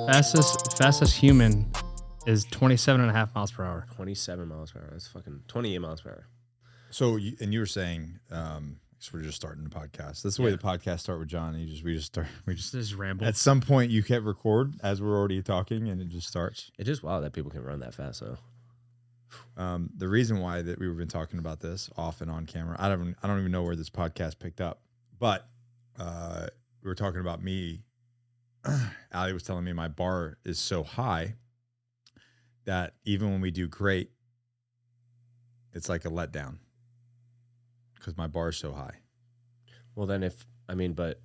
Fastest human is 27.5 miles per hour. 27 miles per hour. That's fucking 28 miles per hour. So, you were saying, so we're just starting the podcast. That's the way the podcast start with John. We just ramble. At some point, you hit record as we're already talking, and it just starts. It's just wild that people can run that fast, though. The reason why that we've been talking about this off and on camera, I don't even know where this podcast picked up, but we were talking about me. Allie was telling me my bar is so high that even when we do great, it's like a letdown because my bar is so high. Well, then but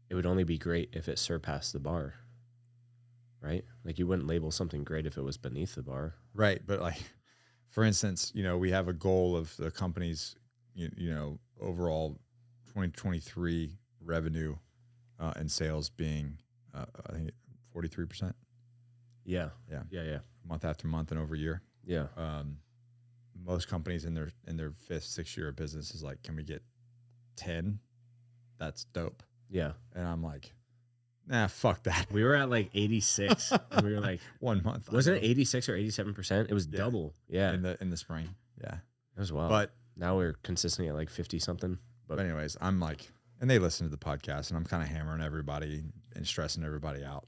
it would only be great if it surpassed the bar, right? Like you wouldn't label something great if it was beneath the bar. Right. But like, for instance, we have a goal of the company's, overall 2023 revenue and sales being, I think 43%. Yeah. Month after month and over a year. Yeah. Most companies in their 5th, 6th year of business is like, can we get 10? That's dope. Yeah. And I'm like, nah, fuck that. We were at like 86 and we were like 1 month. Wasn't it 86 or 87%? It was double. Yeah. In the spring. Yeah. It was wild. But now we're consistently at like 50 something. But anyways, I'm like, and they listen to the podcast and I'm kind of hammering everybody and stressing everybody out.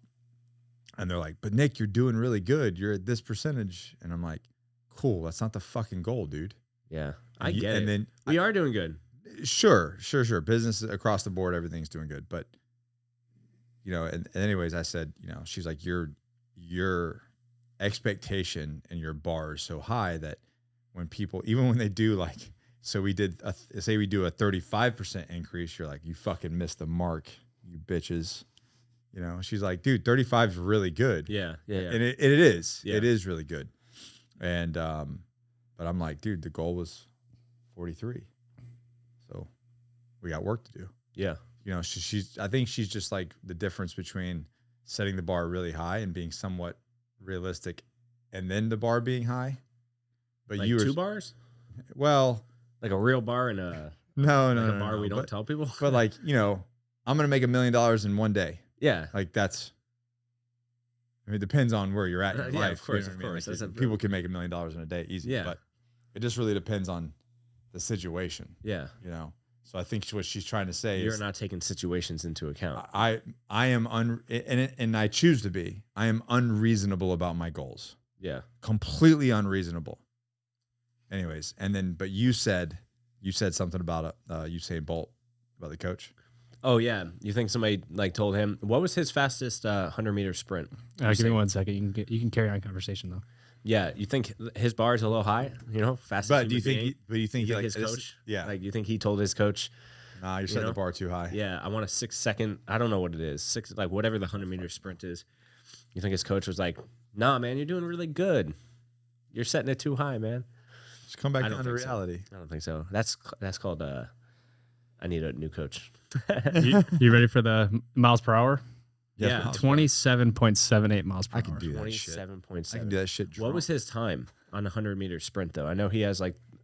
And they're like, but Nick, you're doing really good. You're at this percentage. And I'm like, cool. That's not the fucking goal, dude. Yeah. I get it. And then we are doing good. Sure. Business across the board, everything's doing good. But, and anyways, I said, she's like, your expectation and your bar is so high that when people, even when they do like, so we did, say we do a 35% increase, you're like, you fucking missed the mark, you bitches. She's like, dude, 35 is really good. Yeah. And it is. Yeah. It is really good. And, but I'm like, dude, the goal was 43. So we got work to do. Yeah. I think she's just like the difference between setting the bar really high and being somewhat realistic and then the bar being high. But like you were 2 bars? Well, like a real bar and a no, bar we don't tell people. But like, I'm going to make $1 million in one day. Yeah. Like it depends on where you're at in your life. Of course. Like, people can make $1 million in a day easy. Yeah. But it just really depends on the situation. Yeah. So I think what she's trying to say is you're not taking situations into account. I am and I choose to be. I am unreasonable about my goals. Yeah. Completely unreasonable. Anyways, but you said something about Usain Bolt, about the coach. Oh yeah, you think somebody like told him what was his fastest 100-meter sprint? Give me 1 second. You can carry on conversation though. Yeah, you think his bar is a little high? Fastest. But do you think? You think like his coach? Yeah. Like you think he told his coach? Nah, you're setting the bar too high. Yeah, I want a 6-second. I don't know what it is. Whatever the 100-meter sprint is. You think his coach was like, "Nah, man, you're doing really good. You're setting it too high, man." Just come back down to reality. I don't think so. That's called I need a new coach. you ready for the miles per hour? Yeah. 27.78 miles per hour. I can do that shit. 27.7. I can do that shit drunk. What was his time on a 100-meter sprint, though? I know he has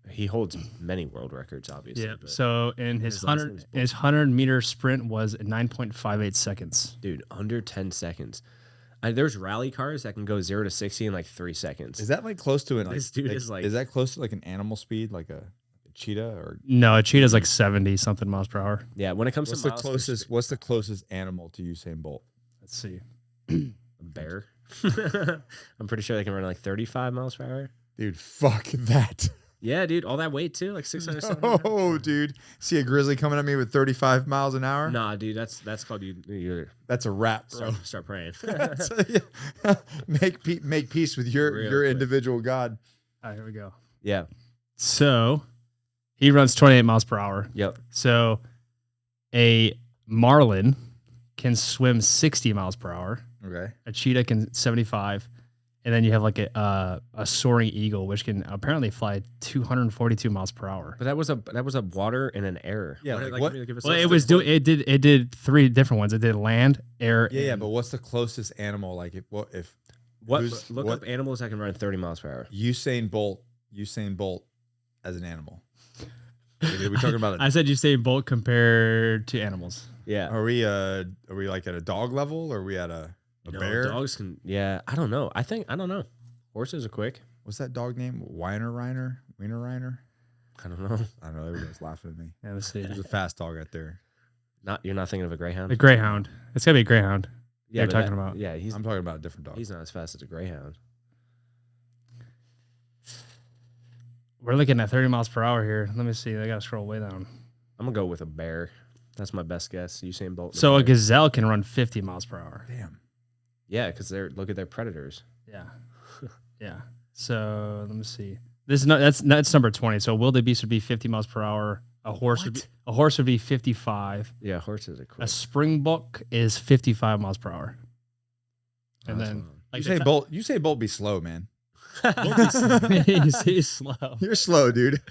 he holds many world records, obviously. Yeah. So in his 100-meter sprint was 9.58 seconds. Dude, under 10 seconds. There's rally cars that can go 0 to 60 in like 3 seconds. Is that like close to this dude is like? Is that close to like an animal speed, like a cheetah or? No, a cheetah's like 70 something miles per hour. Yeah. When it comes what's to what's the closest animal to Usain Bolt? Let's see. A bear. I'm pretty sure they can run like 35 miles per hour. Dude, fuck that. Yeah, dude, all that weight too, like 600. Oh, dude, see a grizzly coming at me with 35 miles an hour? Nah, dude, that's called you. That's a wrap, bro. Start praying. Make peace with your individual God. All right, here we go. Yeah. So he runs 28 miles per hour. Yep. So a marlin can swim 60 miles per hour. Okay. A cheetah can 75. And then you have like a soaring eagle, which can apparently fly 242 miles per hour. But that was a water and an air. Yeah. It did 3 different ones. It did land, air. Yeah. But what's the closest animal? Like look up animals that can run 30 miles per hour. Usain Bolt as an animal. Are we talking about it? I said Usain Bolt compared to animals. Yeah. Are we like at a dog level, or are we at a A No, bear? dogs can. Yeah, I don't know. I don't know. Horses are quick. What's that dog name? Wiener Reiner? I don't know. I don't know. Everybody's laughing at me. Yeah, let's see. There's a fast dog out there. You're not thinking of a greyhound. The Greyhound. It's gotta be a Greyhound. Yeah, you're but talking about. Yeah, I'm talking about a different dog. he's not as fast as a greyhound. We're looking at 30 miles per hour here. Let me see. I gotta scroll way down. I'm gonna go with a bear. That's my best guess. Usain Bolt. and So a bear. gazelle can run 50 miles per hour. Damn. Yeah, because look at their predators. Yeah. Yeah. So let me see. This is not that's number 20. So wildebeest would be 50 miles per hour. A horse would be 55. Yeah, horses are A quick. springbok is 55 miles per hour. And then like You say Bolt be slow, man. he's slow. You're slow, dude.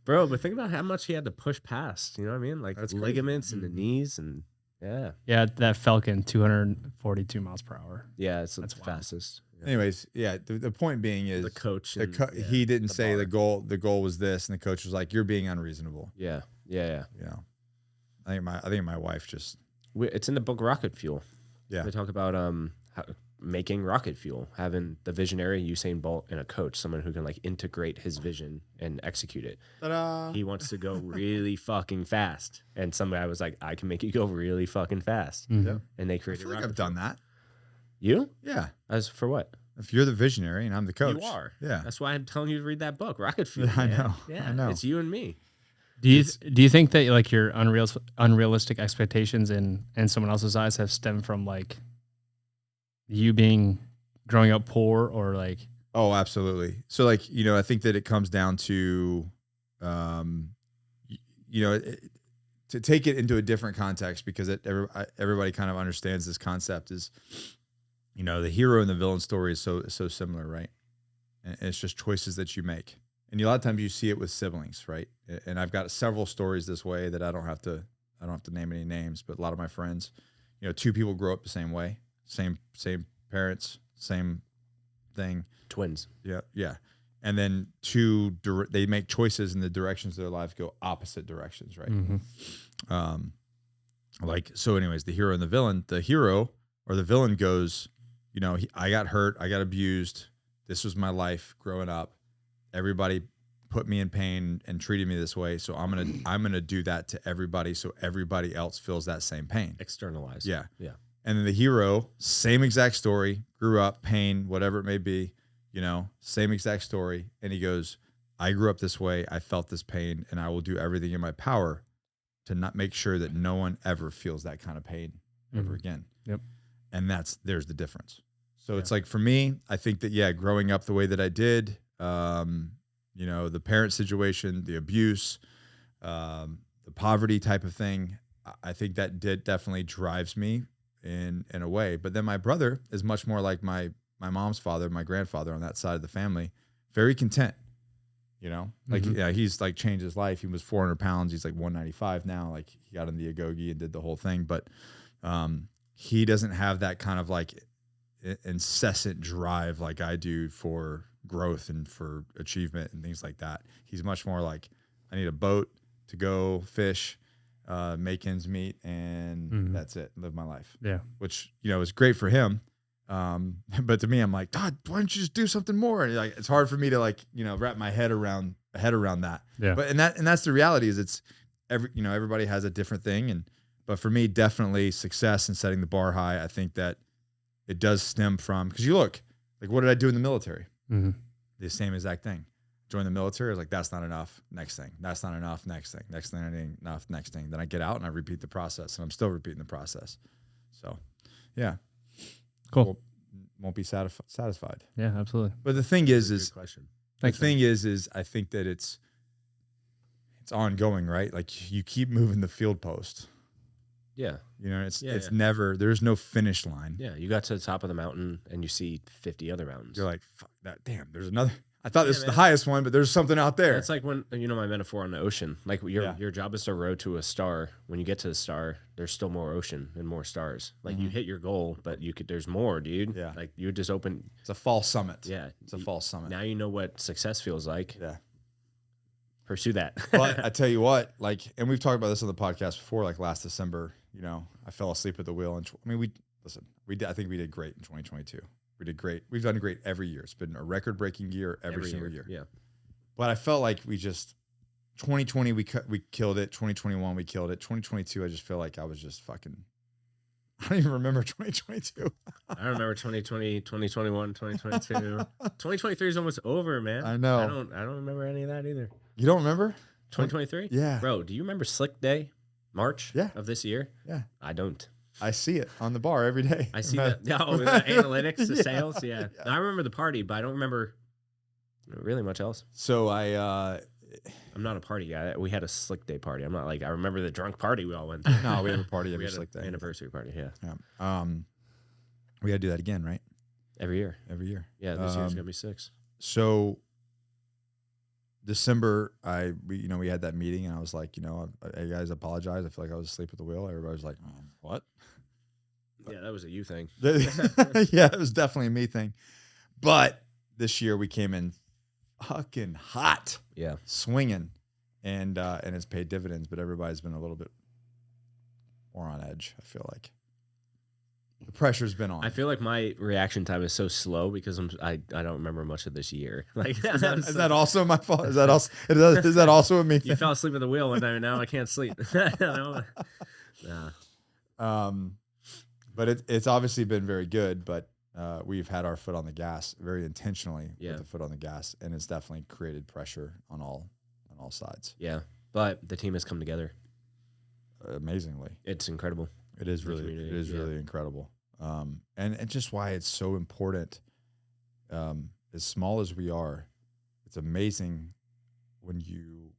Bro, but think about how much he had to push past. You know what I mean? Like That's crazy. ligaments in the knees and yeah. Yeah, that Falcon 242 miles per hour. Yeah, it's That's the wild. fastest. Yeah. Anyways, yeah. The point being is The coach. he didn't the say bar. the goal was this, and the coach was like, "You're being unreasonable." Yeah. You know, I think my wife just It's in the book Rocket Fuel. Yeah. They talk about making rocket fuel, having the visionary Usain Bolt and a coach, someone who can like integrate his vision and execute it. Ta-da. He wants to go really fucking fast, and some guy was like, "I can make you go really fucking fast," Mhm. and they I created. feel like rocket I've done fuel. that. You Yeah. as for what? If you're the visionary and I'm the coach, You are. Yeah. That's why I'm telling you to read that book, Rocket Fuel. I man. know. Yeah, I know. It's you and me. Do you think that like your unrealistic expectations in someone else's eyes have stemmed from like you being growing up poor or like Oh, absolutely. So like, I think that it comes down to, to take it into a different context because everybody kind of understands this concept is, the hero and the villain story is so similar, right? And it's just choices that you make. And a lot of times you see it with siblings, right? And I've got several stories this way that I don't have to name any names, but a lot of my friends, two people grow up the same way, same parents, same thing. Twins. Yeah. And then they make choices in the directions of their lives go opposite directions, right? So anyways, the hero and the hero or the villain goes, I got hurt, I got abused. This was my life growing up. Everybody put me in pain and treated me this way. So I'm going to do that to everybody. So everybody else feels that same pain. Externalized. Yeah. Yeah. And then the hero, same exact story, grew up, pain, whatever it may be, same exact story. And he goes, I grew up this way. I felt this pain and I will do everything in my power to not make sure that no one ever feels that kind of pain ever again. Yep. And there's the difference. So it's like, for me, I think that, growing up the way that I did, the parent situation, the abuse, the poverty type of thing, I think that definitely drives me in a way. But then my brother is much more like my mom's father, my grandfather on that side of the family, very content, he's like changed his life. He was 400 pounds. He's like 195 now. Like he got in the Agoge and did the whole thing. But he doesn't have that kind of like incessant drive like I do for growth and for achievement and things like that. He's much more like, I need a boat to go fish, make ends meet, and that's it. Live my life. Yeah. Which, is great for him. But to me, I'm like, God, why don't you just do something more? And like, it's hard for me to like, wrap my head around that. Yeah. But, and that's the reality is it's everybody has a different thing. But for me, definitely success and setting the bar high. I think that it does stem from, because you look like, what did I do in the military? The same exact thing. Join the military. I was like, that's not enough. Next thing. That's not enough. Next thing. Next thing. Ain't enough. Next thing. Then I get out and I repeat the process, and I'm still repeating the process. So, yeah, Cool. Won't be satisfied. Yeah, absolutely. But the thing is Good question. Thanks, the thing is I think that it's ongoing, right? Like you keep moving the field post. Yeah. It's never, there's no finish line. Yeah. You got to the top of the mountain and you see 50 other mountains. You're like, fuck that. Damn, there's another. I thought this was the highest one, but there's something out there. It's like when, my metaphor on the ocean, like your job is to row to a star. When you get to the star, there's still more ocean and more stars. Like you hit your goal, but there's more, dude. Yeah. Like you just open. It's a false summit. Yeah. It's a false summit. Now you know what success feels like. Yeah. Pursue that. But I tell you what, like, and we've talked about this on the podcast before, like last December, I fell asleep at the wheel. And listen, I think we did great in 2022. We did great. We've done great every year. It's been a record-breaking year every single year. Yeah. But I felt like 2020 we killed it. 2021 we killed it. 2022 I just feel like I was just fucking. I don't even remember 2022. I remember 2020, 2021, 2022. 2023 is almost over, man. I know. I don't remember any of that either. You don't remember 2023? Yeah, bro. Do you remember Slick Day, March? Yeah. Of this year? Yeah, I don't. I see it on the bar every day. I see that. Oh, the analytics, the Yeah. sales. Yeah. Yeah. I remember the party, but I don't remember really much else. So I'm not a party guy. We had a Slick Day party. I'm not like I remember the drunk party we all went to. no, we have a party We every had Slick an Day. anniversary party. Yeah. Yeah. We got to do that again, right? Every year. Every year. Yeah. This year's gonna be 6. So December, we had that meeting, and I was like, hey guys, apologize. I feel like I was asleep at the wheel. Everybody was like, what? Yeah, that was a you thing. Yeah, it was definitely a me thing. But this year we came in fucking hot, Yeah. swinging, and it's paid dividends. But everybody's been a little bit more on edge. I feel like the pressure's been on. I feel like my reaction time is so slow because I don't remember much of this year. Like is that also my fault? Is that also a me thing? You fell asleep at the wheel one time and now I can't sleep. Nah. But it's obviously been very good. But we've had our foot on the gas very intentionally with the foot on the gas, and it's definitely created pressure on all sides. Yeah, but the team has come together Amazingly. It's incredible. It is really really incredible. And just why it's so important. As small as we are, it's amazing when you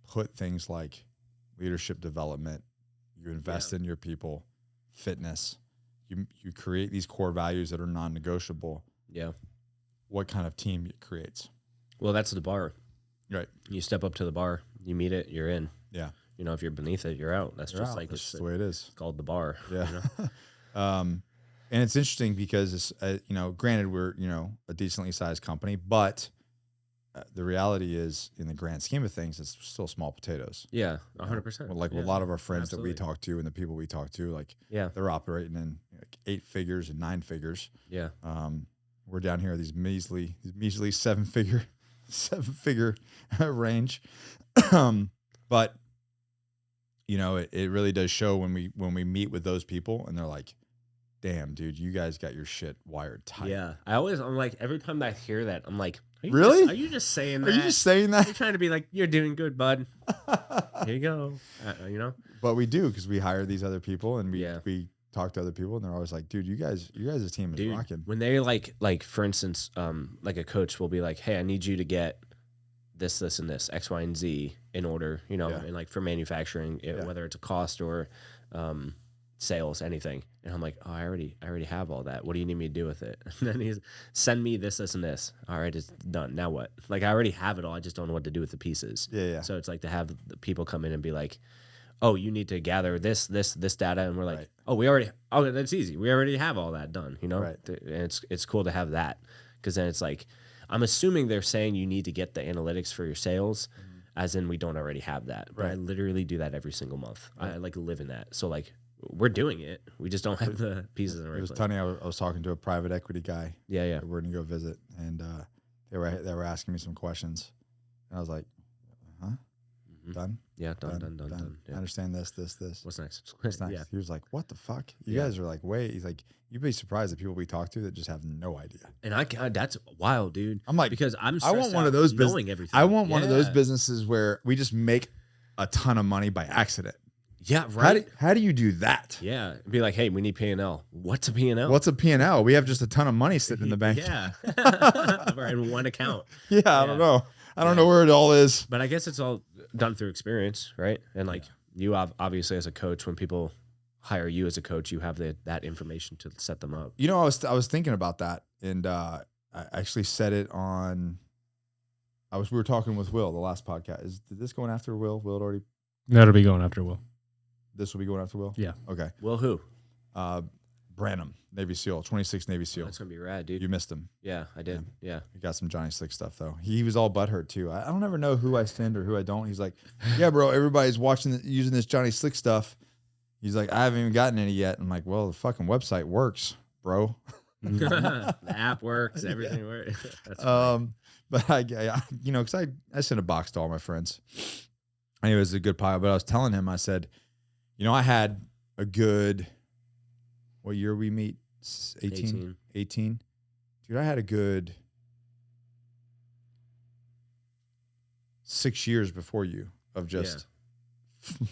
put things like leadership development, you invest in your people, fitness, you create these core values that are non-negotiable. Yeah. What kind of team it creates? Well, that's the bar. Right. You step up to the bar, you meet it, you're in. Yeah. If you're beneath it, you're out. That's just like that's just the way it is. It's called the bar. Yeah. And it's interesting because it's granted we're a decently sized company, but the reality is, in the grand scheme of things, it's still small potatoes. Yeah, 100%. Like a lot of our friends that we talk to and the people we talk to, they're operating in 8 figures and 9 figures. Yeah. We're down here these measly 7-figure range. But it really does show when we meet with those people and they're like, damn, dude, you guys got your shit wired tight. Yeah. I'm like, every time I hear that, I'm like, really? Are you just saying that? Are you just saying that? You're trying to be like, you're doing good, bud. Here you go. But we do, because we hire these other people and we talk to other people and they're always like, dude, you guys' team is rocking. When they like for instance, like a coach will be like, hey, I need you to get this, and this, X, Y, and Z in order, and like for manufacturing, whether it's a cost or sales, anything. And I'm like, oh, I already have all that. What do you need me to do with it? And then he's send me this, and this. All right, it's done. Now what? Like, I already have it all. I just don't know what to do with the pieces. Yeah. So it's like to have the people come in and be like, oh, you need to gather this data, and we're like, oh, that's easy. We already have all that done, Right. And it's cool to have that, because then it's like, I'm assuming they're saying you need to get the analytics for your sales, as in we don't already have that. But I literally do that every single month. Right. I like live in that. So like, we're doing it. We just don't have the pieces in the right place. It was funny. I was talking to a private equity guy. Yeah. We're going to go visit, and they were asking me some questions, and I was like, huh? Mm-hmm. Done? Yeah, done. Yeah. I understand this. What's next? What's next? Yeah. He was like, what the fuck? You guys are like, wait. He's like, you'd be surprised at people we talk to that just have no idea. And that's wild, dude. I'm like, because I want one of those knowing everything. I want one of those businesses where we just make a ton of money by accident. Yeah, right. How do you do that? Yeah, be like, hey, we need P&L. What's a P&L? What's a P&L? We have just a ton of money sitting in the bank. Yeah, or in one account. Yeah, I don't know. I don't know where it all is. But I guess it's all done through experience, right? And like you obviously as a coach, when people hire you as a coach, you have that information to set them up. I was thinking about that, and I actually said it on. We were talking with Will the last podcast. Did this going after Will? Will it already? That'll be going after Will. This will be going after Will? Yeah. Okay. Will who? Branham, Navy SEAL, 26 Navy SEAL. That's going to be rad, dude. You missed him. Yeah, I did. Yeah. He got some Johnny Slick stuff, though. He was all butthurt, too. I don't ever know who I send or who I don't. He's like, yeah, bro, everybody's using this Johnny Slick stuff. He's like, I haven't even gotten any yet. I'm like, well, the fucking website works, bro. The app works, everything works. That's but I you know, because I sent a box to all my friends. And it was a good pile. But I was telling him, I said, you know, I had a good, what year we meet? 18? 18. Dude, I had a good 6 years before you of just. Yeah.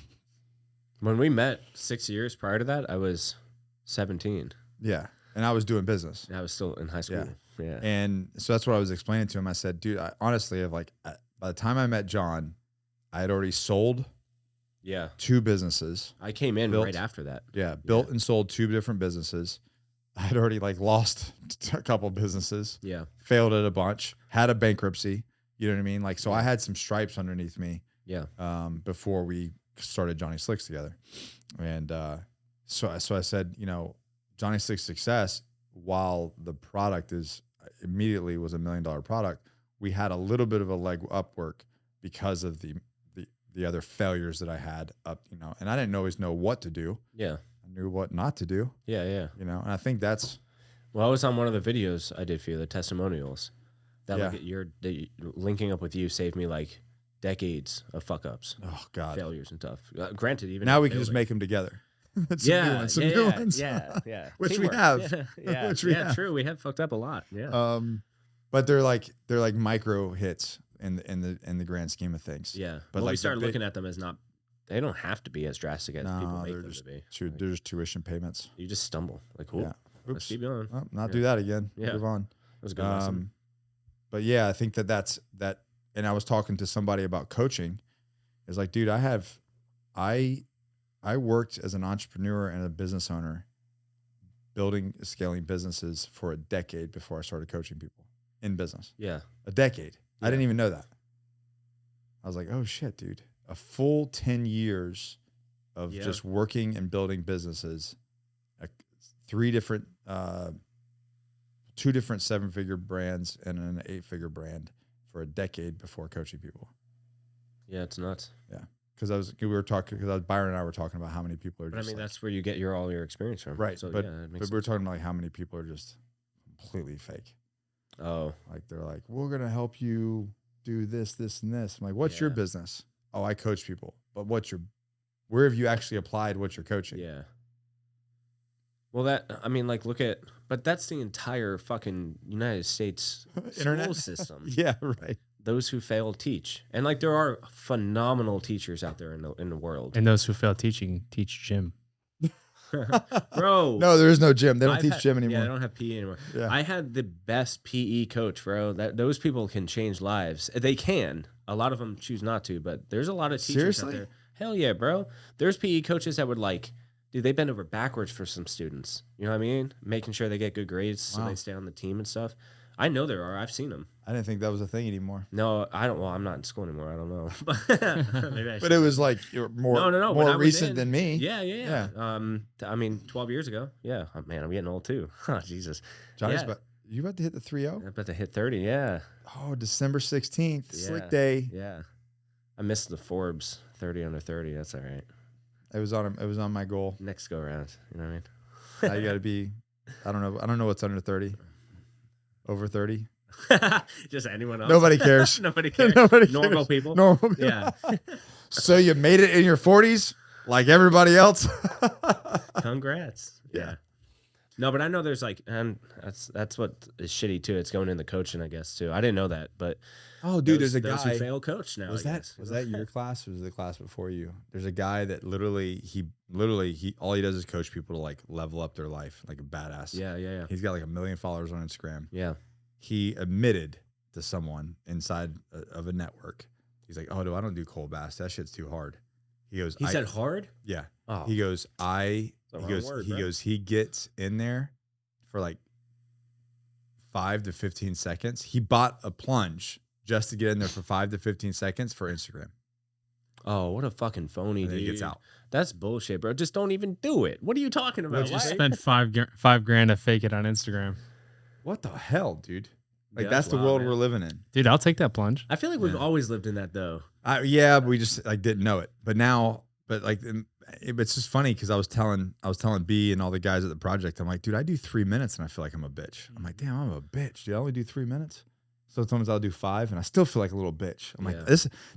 When we met 6 years prior to that, I was 17. Yeah. And I was doing business. I was still in high school. Yeah. And so that's what I was explaining to him. I said, dude, I honestly have by the time I met John, I had already sold 2 businesses. I came in right after that. Yeah. Built and sold 2 different businesses. I had already lost a couple businesses. Yeah. Failed at a bunch, had a bankruptcy. You know what I mean? So I had some stripes underneath me. Yeah. Before we started Johnny Slicks together. And so I said, you know, Johnny Slicks success, while the product immediately was $1 million product, we had a little bit of a leg upwork because of the other failures that I had you know, and I didn't always know what to do. Yeah. I knew what not to do. Yeah. Yeah. You know, and I think that's. Well, I was on one of the videos I did for you, the testimonials. That linking up with you saved me decades of fuck ups. Oh God. Failures and stuff. Granted, even now we can just make them together. Some new ones. Yeah. Which Teamwork. we have. Yeah. Which we have. True. We have fucked up a lot. Yeah. But they're like micro hits in the grand scheme of things. Yeah. But we started looking at them as they don't have to be as drastic as people make them to be. True. They're just tuition payments. You just stumble. Cool. Yeah. Let's keep going. Well, not do that again. Yeah. Move on. That was a good lesson. But yeah, I think that's. And I was talking to somebody about coaching. It's like, dude, I worked as an entrepreneur and a business owner, scaling businesses for a decade before I started coaching people in business. Yeah. A decade. Yeah. I didn't even know that. I was like, oh shit, dude. A full 10 years of just working and building businesses, 2 different 7-figure brands and an 8-figure brand for a decade before coaching people. Yeah, it's nuts. Yeah. Because Byron and I were talking about how many people are just. But I mean, that's where you get all your experience from. Right. So, but we're talking about how many people are just completely fake. Oh. They're like, we're going to help you do this, this, and this. I'm like, what's your business? Oh, I coach people. But where have you actually applied what you're coaching? Yeah. Well, but that's the entire fucking United States school system. Yeah, right. Those who fail teach. And there are phenomenal teachers out there in the world. And those who fail teaching teach gym. Bro. No, there is no gym. They don't teach gym anymore. Yeah, they don't have PE anymore. Yeah. I had the best PE coach, bro. Those people can change lives. They can. A lot of them choose not to, but there's a lot of teachers out there. Hell yeah, bro. There's PE coaches that would dude, they bend over backwards for some students. You know what I mean? Making sure they get good grades so they stay on the team and stuff. I know there are. I've seen them. I didn't think that was a thing anymore. No, I don't. Well, I'm not in school anymore. I don't know. Maybe but it was more recent than me. Yeah. I mean, 12 years ago. Yeah. Oh, man, I'm getting old too. Oh, Jesus. Johnny's you about to hit the 3-0? I'm about to hit 30. Yeah. Oh, December 16th. Slick day. Yeah. I missed the Forbes 30 under 30. That's all right. It was on my goal. Next go around. You know what I mean? Now you got to be. I don't know what's under 30. Over 30? Just anyone else. Nobody cares. Nobody cares. Normal people. Normal people. Yeah. So you made it in your 40s like everybody else? Congrats. Yeah. No, but I know there's and that's what is shitty too. It's going in the coaching, I guess, too. I didn't know that, but there's a guy who fail coach now. Was that your class or was it the class before you? There's a guy that literally all he does is coach people to level up their life like a badass. Yeah. He's got 1 million followers on Instagram. Yeah. He admitted to someone inside of a network. He's like, "Oh, no, I don't do cold baths. That shit's too hard." He goes, He said hard? Yeah. Oh. He goes, he gets in there for 5 to 15 seconds. He bought a plunge just to get in there for 5 to 15 seconds for Instagram. Oh, what a fucking phony, dude. He gets out. That's bullshit, bro. Just don't even do it. What are you talking about? Just spent $5,000 to fake it on Instagram. What the hell, dude? That's the world we're living in. Dude, I'll take that plunge. I feel like we've always lived in that, though. Yeah, but we just didn't know it. But now, it's just funny because I was telling B and all the guys at the project, I'm like, dude, I do 3 minutes and I feel like I'm a bitch. I'm like, damn, I'm a bitch. Dude, I only do 3 minutes. Sometimes I'll do 5 and I still feel like a little bitch. I'm like,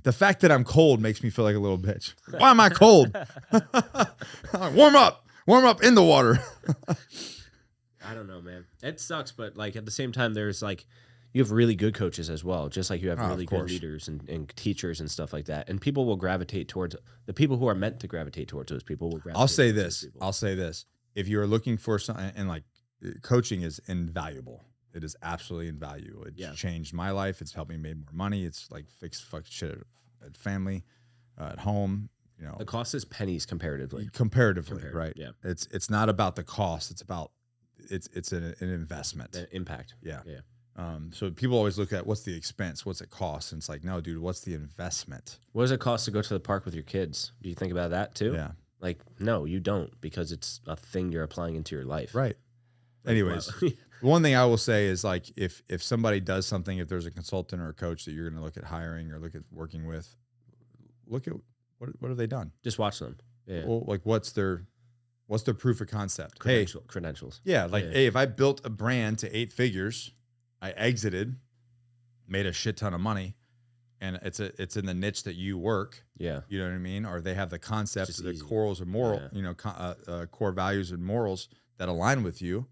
the fact that I'm cold makes me feel like a little bitch. Why am I cold? Like, warm up in the water. I don't know, man. It sucks, but like at the same time, there's like, you have really good coaches as well, just like you have really good leaders and teachers and stuff like that. And people will gravitate towards the people who are meant to gravitate towards those people. Will gravitate. I'll say this. If you are looking for something, and like coaching is invaluable. It is absolutely invaluable. It's changed my life. It's helped me make more money. It's like fixed shit at family, at home. You know, the cost is pennies comparatively, right? Yeah. It's not about the cost. It's about it's an investment. The impact. Yeah. So people always look at what's the expense, what's it cost, and it's like, no, dude, what's the investment? What does it cost to go to the park with your kids? Do you think about that too? Yeah. Like, no, you don't, because it's a thing you're applying into your life. Right. Anyways, one thing I will say is like if somebody does something, if there's a consultant or a coach that you're going to look at hiring or look at working with, look at what have they done? Just watch them. Yeah. Well, like what's their proof of concept? Credentials. Yeah, like hey, if I built a brand to 8 figures, I exited, made a shit ton of money, and it's in the niche that you work. Yeah, you know what I mean? Or they have the concepts, the corals and moral, core values and morals that align with you.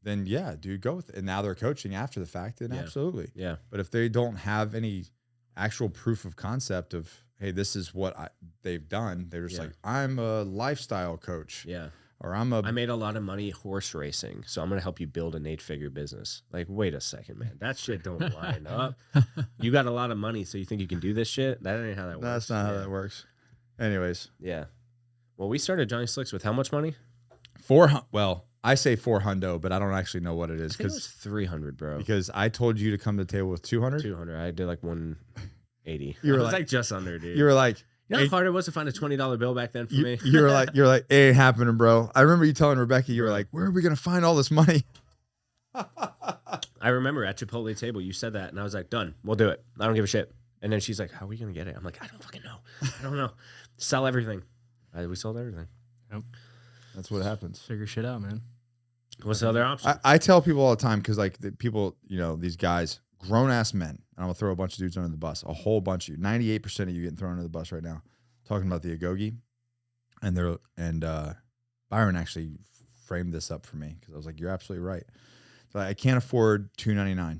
Then yeah, dude, go with it. And now they're coaching after the fact, then absolutely. Yeah. But if they don't have any actual proof of concept of, hey, this is what they've done, they're just like, I'm a lifestyle coach. Yeah. Or I made a lot of money horse racing, so I'm going to help you build an 8-figure business. Like, wait a second, man. That shit don't line up. You got a lot of money, so you think you can do this shit? That ain't how that works. That's not how that works. Anyways. Yeah. Well, we started Johnny Slicks with how much money? I say 400, but I don't actually know what it is. I think it was 300, bro. Because I told you to come to the table with 200. 200. I did like 180. You were like just under, dude. You were like, you know how hard it was to find a $20 bill back then for me? You're like, it ain't happening, bro. I remember you telling Rebecca, you were like, where are we gonna find all this money? I remember at Chipotle table, you said that, and I was like, done. We'll do it. I don't give a shit. And then she's like, how are we gonna get it? I'm like, I don't fucking know. I don't know. Sell everything. We sold everything. Yep. That's what happens. Figure shit out, man. What's the other option? I tell people all the time, because like the people, these guys, grown ass men, and I'm gonna throw a bunch of dudes under the bus, a whole bunch of you, 98% of you getting thrown under the bus right now, talking about the Agoge, and Byron actually framed this up for me because I was like, you're absolutely right. So I can't afford $299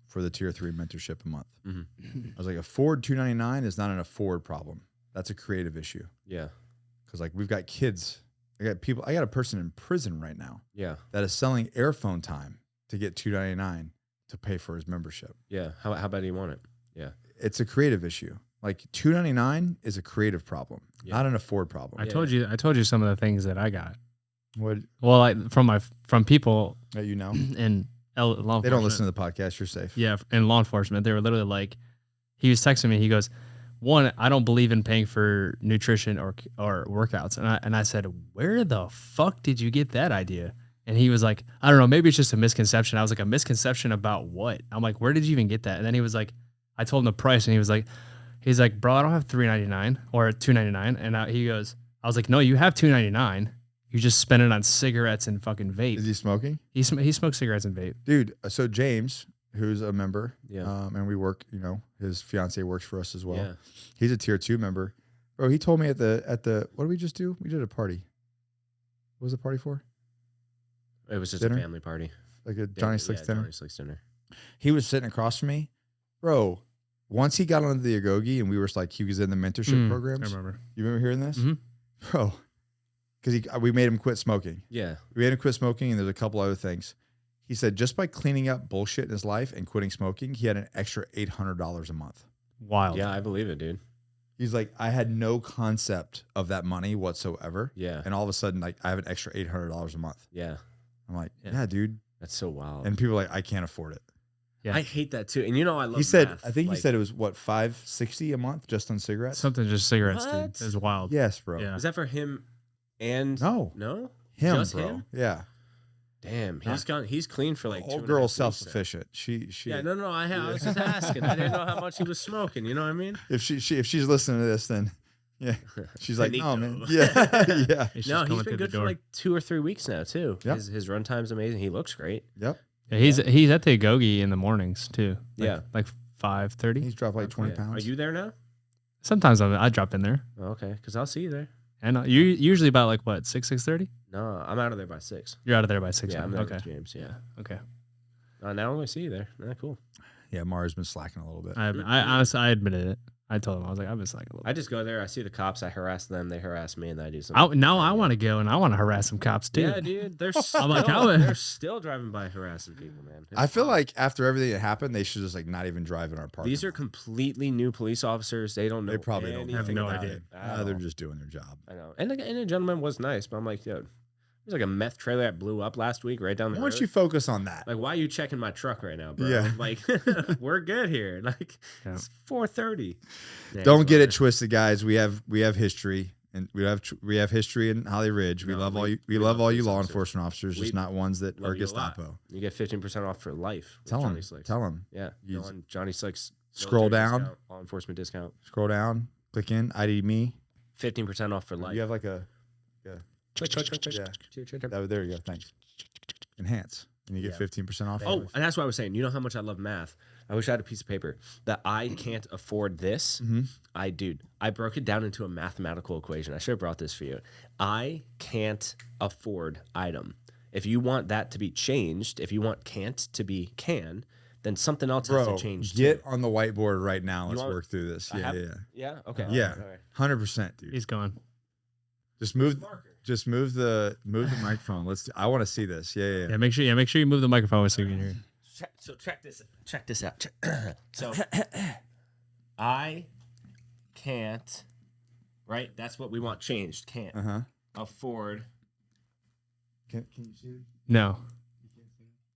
for the tier 3 mentorship a month. Mm-hmm. I was like, afford $299 is not an afford problem. That's a creative issue. Yeah, because like we've got kids. I got a person in prison right now. Yeah, that is selling airphone time to get $299 to pay for his membership. Yeah, how bad do you want it? Yeah, it's a creative issue. Like $299 is a creative problem, not an afford problem. I told you some of the things that I got. What? Well, from people that you know in law enforcement. They don't listen to the podcast. You're safe. Yeah, in law enforcement, they were literally like, he was texting me. He goes, one, I don't believe in paying for nutrition or workouts. And I said, where the fuck did you get that idea? And he was like, I don't know, maybe it's just a misconception. I was like, a misconception about what? I'm like, where did you even get that? And then he was like, I told him the price, and he's like, bro, I don't have $3.99 or $2.99. And I was like, no, you have $2.99. You just spend it on cigarettes and fucking vape. Is he smoking? He smokes cigarettes and vape. Dude, so James, who's a member, and we work, his fiance works for us as well. Yeah. He's a tier 2 member. Bro, he told me at the what did we just do? We did a party. What was the party for? It was just a family party. Like a Johnny Slicks dinner? Johnny Slicks dinner. He was sitting across from me. Bro, once he got onto the Agoge and we were like, he was in the mentorship programs. I remember. You remember hearing this? Mm-hmm. Bro, because we made him quit smoking. Yeah. We made him quit smoking, and there's a couple other things. He said just by cleaning up bullshit in his life and quitting smoking, he had an extra $800 a month. Wild. Yeah, I believe it, dude. He's like, I had no concept of that money whatsoever. Yeah. And all of a sudden, like, I have an extra $800 a month. Yeah. I'm like, yeah, dude. That's so wild. And people are like, I can't afford it. Yeah. I hate that too. And I love He said, math. I think he said it was what, $560 a month just on cigarettes? Something just cigarettes, dude. It was wild. Yes, bro. Yeah. Is that for him and No? Him, just bro. Him? Yeah. Damn, he's clean for like 2.5 weeks. Old girl's self-sufficient. She Yeah, no, I was just asking. I didn't know how much he was smoking, you know what I mean? If she's listening to this, then Yeah. She's like, no, man. Finito. Yeah. Yeah. It's No, just he's coming been through good the for door. like 2 or 3 weeks now too. Yep. His run time's amazing. He looks great. Yep. Yeah, he's at the Agoge in the mornings too. Like 5:30. He's dropped like 20 Yeah. pounds. Are you there now? Sometimes I drop in there, Oh, okay, because I'll see you there. and you usually about like what 6:30. No, I'm out of there by 6. You're out of there by 6. Yeah, I'm there okay. with James. Yeah. Okay. Now I'm gonna see you there. Cool. Yeah, Mara's been slacking a little bit. I honestly I admitted it. I told him I was like I've been slacking a little. I just go there. I see the cops. I harass them. They harass me, and then I do something. Now I want to go and I want to harass some cops too. Yeah, dude. They're still, like, they're still driving by harassing people, man. It's I feel fine. like after everything that happened, they should just like not even drive in our park. These are completely new police officers. They don't know. They probably don't anything have no about idea. it at they're all. just doing their job. I know. And the gentleman was nice, but I'm like, yo, there's like a meth trailer that blew up last week right down the Why road. don't you focus on that? Like, why are you checking my truck right now, bro? Yeah. Like, we're good here. Like, Yeah. it's 4:30. Yeah, Don't he's get it fine. twisted, guys. We have history, and we have history in Holly Ridge. We No, love all we- you. we We love love all you police law officers. enforcement officers, just We not ones that love are you a lot. Gestapo. You get 15% off for life. with Tell Johnny them. Slicks. Tell them. Yeah. You- Go on Johnny Slicks. Scroll military down. discount, law enforcement discount. Scroll down. Click in. ID me. 15% off for life. You have like a. Click, click, click, click. Yeah. Cheer, cheer, cheer. There you go. Thanks. Enhance, and you get Yeah. 15% off. Oh, and that's what I was saying. You know how much I love math. I wish I had a piece of paper that I can't afford this. Mhm. I broke it down into a mathematical equation. I should have brought this for you. I can't afford item. If you want that to be changed, if you want can't to be can, then something else has Bro, to change get too. on the whiteboard right now. Let's want- work through this. I Yeah, have- yeah, Yeah. Okay. yeah. All right. 100%, dude. He's gone. Just move the microphone. I want to see this. Yeah. Yeah, make sure you move the microphone so you can hear. Check this out. So I can't. Right. That's what we want changed. Can't Uh-huh. afford Can you see it? No,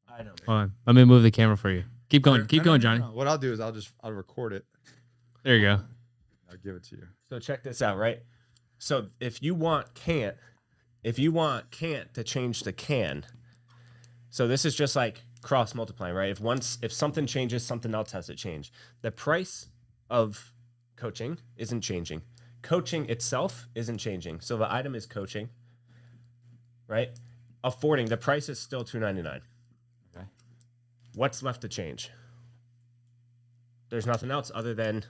item. hold on. Let me move the camera for you. Keep going. Keep No, going, no, Johnny. no. What I'll do is I'll record it. There you go. I'll give it to you. So check this out, right? So if you want can't to change the can. So this is just like cross multiplying, right? If something changes, something else has to change. The price of coaching isn't changing. Coaching itself isn't changing. So the item is coaching, right? Affording, the price is still $299. Okay. What's left to change? There's nothing else other than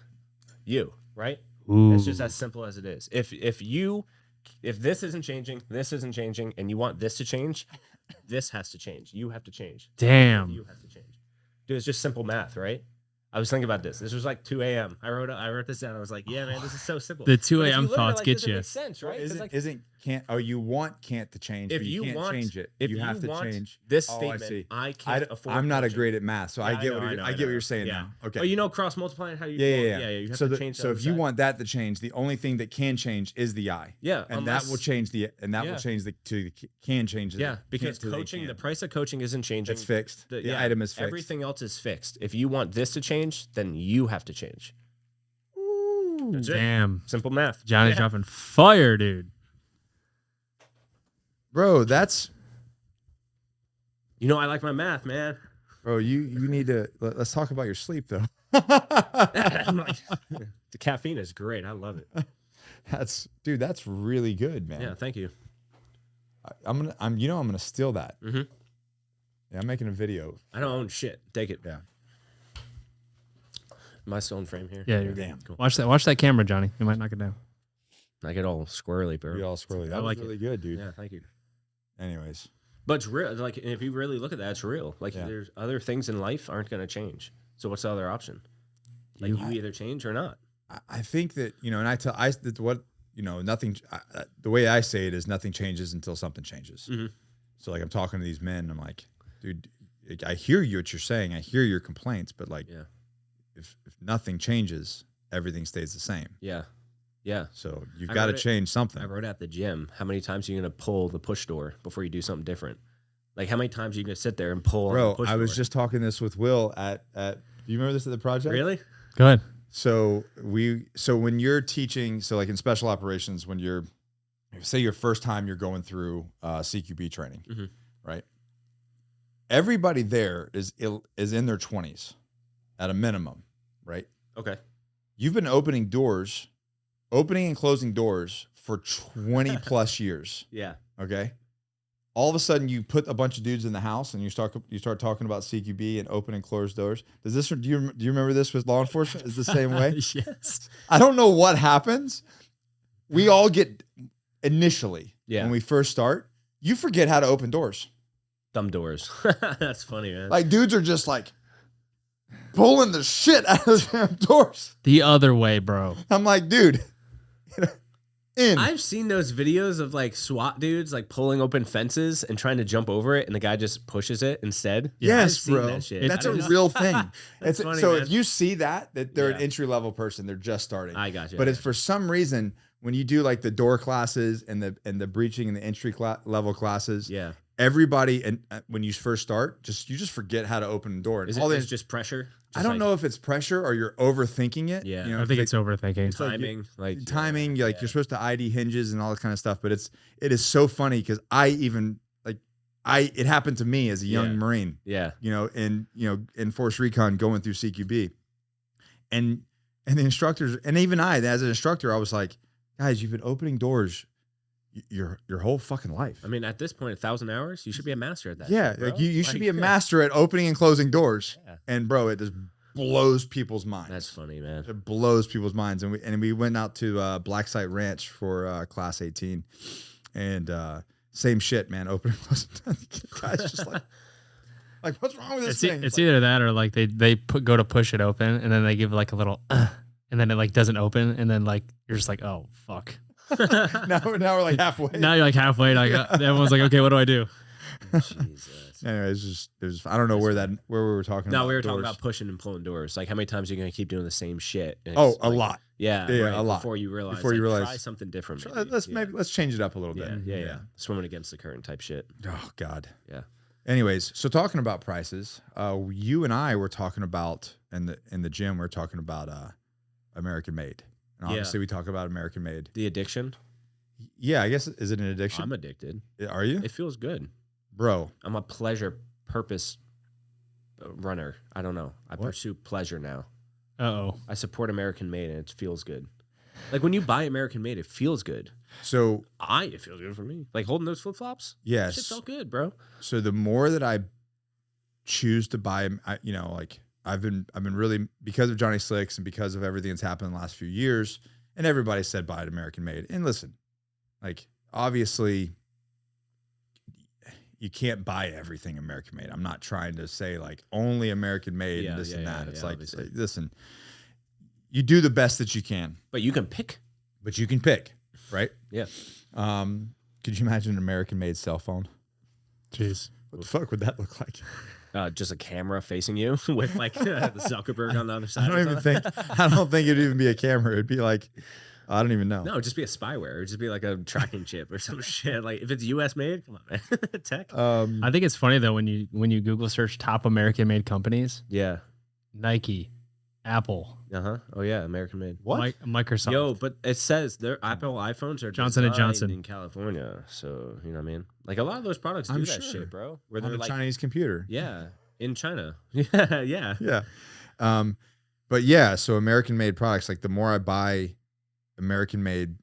you, right? Ooh. It's just as simple as it is. If this isn't changing, and you want this to change, this has to change. You have to change. Damn. You have to change. Dude, it's just simple math, right? I was thinking about this. This was like 2 a.m. I wrote this down. I was like, yeah, man, this is so simple. The 2 But if a.m. you look at it thoughts like get this, it you. makes sense, right? 'Cause, like, You want can't to change, if but you can't want, change it. if you have to want change this Oh, I statement, see. I can't afford. I'm not coaching. great at math, so I Yeah, get know, what know, I get what you're saying yeah. now. Okay. Oh, you know cross multiplying how you Yeah. you have so to change so if the you other side. want that to change, the only thing that can change is the I. Yeah, And unless- that will change the Yeah. will change the can change the Yeah, because can't to coaching, the can. price of coaching isn't changing. It's fixed. The yeah, item is fixed. Everything else is fixed. If you want this to change, then you have to change. That's it. Damn. Simple math. Johnny's Yeah. dropping fire, dude. Bro, that's You know I like my math, man. bro. You need to let's talk about your sleep though. I'm like, the caffeine is great. I love it. That's really good, man. Yeah, thank you. I'm gonna steal that. Mhm. Yeah, I'm making a video. I don't own shit. Take it. Yeah. Am I still in frame here? Yeah, you're Damn. Cool. Watch that camera, Johnny. You might knock it down. I get all squirrely, bro. We all squirrely. That I was like it. really good, dude. Yeah, thank you. Anyways, But it's real. Like, if you really look at that, it's real. Like, Yeah. there's other things in life aren't going to change. So what's the other option? Like, you either change or not. I think that nothing. The way I say it is nothing changes until something changes. Mhm. So like I'm talking to these men, I'm like, dude, I hear you what you're saying. I hear your complaints, but like, Yeah. if nothing changes, everything stays the same. Yeah. Yeah. So you've I got to wrote it- change something. I wrote at the gym, how many times are you going to pull the push door before you do something different? Like, how many times are you going to sit there and pull on Bro, the push I was door? just talking this with Will at. Do you remember this at the project? Really? Go ahead. So when you're teaching, so like in special operations, when you're, say your first time you're going through CQB training, Mhm. right? Everybody there is in their 20s at a minimum, right? Okay. You've been opening doors opening and closing doors for 20 plus years. Yeah. Okay. All of a sudden, you put a bunch of dudes in the house and you start talking about CQB and open and close doors. Do you remember this with law enforcement? Is the same way? Yes. I don't know what happens. We all get initially when we first start. You forget how to open doors. Thumb doors. That's funny, man. Like dudes are just like pulling the shit out of the damn doors. The other way, bro. I'm like, dude. I've seen those videos of like SWAT dudes like pulling open fences and trying to jump over it, and the guy just pushes it instead. Yes, bro. That shit. That's a real thing. That's funny, so man. if you see that they're an entry level person, they're just starting. I got you. But it's for some reason when you do like the door classes and the breaching and the entry level classes. Yeah. Everybody and when you first start, you just forget how to open the door. Is it just pressure? I don't know if it's pressure or you're overthinking it. Yeah. You know, I think it's overthinking. Timing, timing. You're you're supposed to ID hinges and all that kind of stuff. But it is so funny because it happened to me as a young Marine. Yeah. In Force Recon going through CQB, and the instructors and even I as an instructor, I was like, guys, you've been opening doors your whole fucking life. I mean, at this point, 1,000 hours, you should be a master at that. Yeah, shit, bro. like you should be a master at opening and closing doors. Yeah. And bro, it just blows people's minds. That's funny, man. It blows people's minds. And we went out to Black Site Ranch for Class 18, and same shit, man. Opening and closing. Guys, just like what's wrong with this thing? It's either that or like they go to push it open and then they give like a little, and then it like doesn't open, and then like you're just like, oh fuck. now we're like halfway. Now you're like halfway. Like everyone's like, okay, what do I do? Jesus. Anyways, there's I don't know where we were talking about. No, we were talking doors. about pushing and pulling doors. Like how many times are you gonna keep doing the same shit? And Oh, it's a like, lot. Yeah, a lot. Before you realize try something different. Let's change it up a little bit. Yeah. Swimming against the current type shit. Oh God. Yeah. Anyways, so talking about prices, you and I were talking about in the gym. We're talking about American Made, and obviously we talk about American Made. The addiction. Yeah, I guess is it an addiction? I'm addicted. Are you? It feels good, bro. I'm a pleasure purpose runner. I don't know. I pursue pleasure now. Uh-oh. I support American Made, and it feels good. Like when you buy American Made, it feels good. So it feels good for me. Like holding those flip flops. Yes, shit felt good, bro. So the more that I choose to buy, I've been really, because of Johnny Slicks and because of everything that's happened in the last few years, and everybody said buy it American Made. And listen, like obviously you can't buy everything American Made. I'm not trying to say like only American Made and this and that. It's like, listen, you do the best that you can. But you can pick. Right? Yeah. Could you imagine an American Made cell phone? Jeez. What the fuck would that look like? Just a camera facing you with like the Zuckerberg on the other side. I don't think it'd even be a camera. It'd be like, I don't even know. No, it'd just be a spyware. It'd just be like a tracking chip or some shit. Like if it's US made, come on, man. Tech. I think it's funny though when you Google search top American made companies. Yeah. Nike, Apple. Oh yeah, American made. What? Microsoft. Yo, but it says their Apple iPhones are Johnson & Johnson in California. So you know what I mean? Like a lot of those products do that shit, bro. Where they're on a like Chinese computer. Yeah. In China. Yeah. But yeah, so American made products, like the more I buy American made,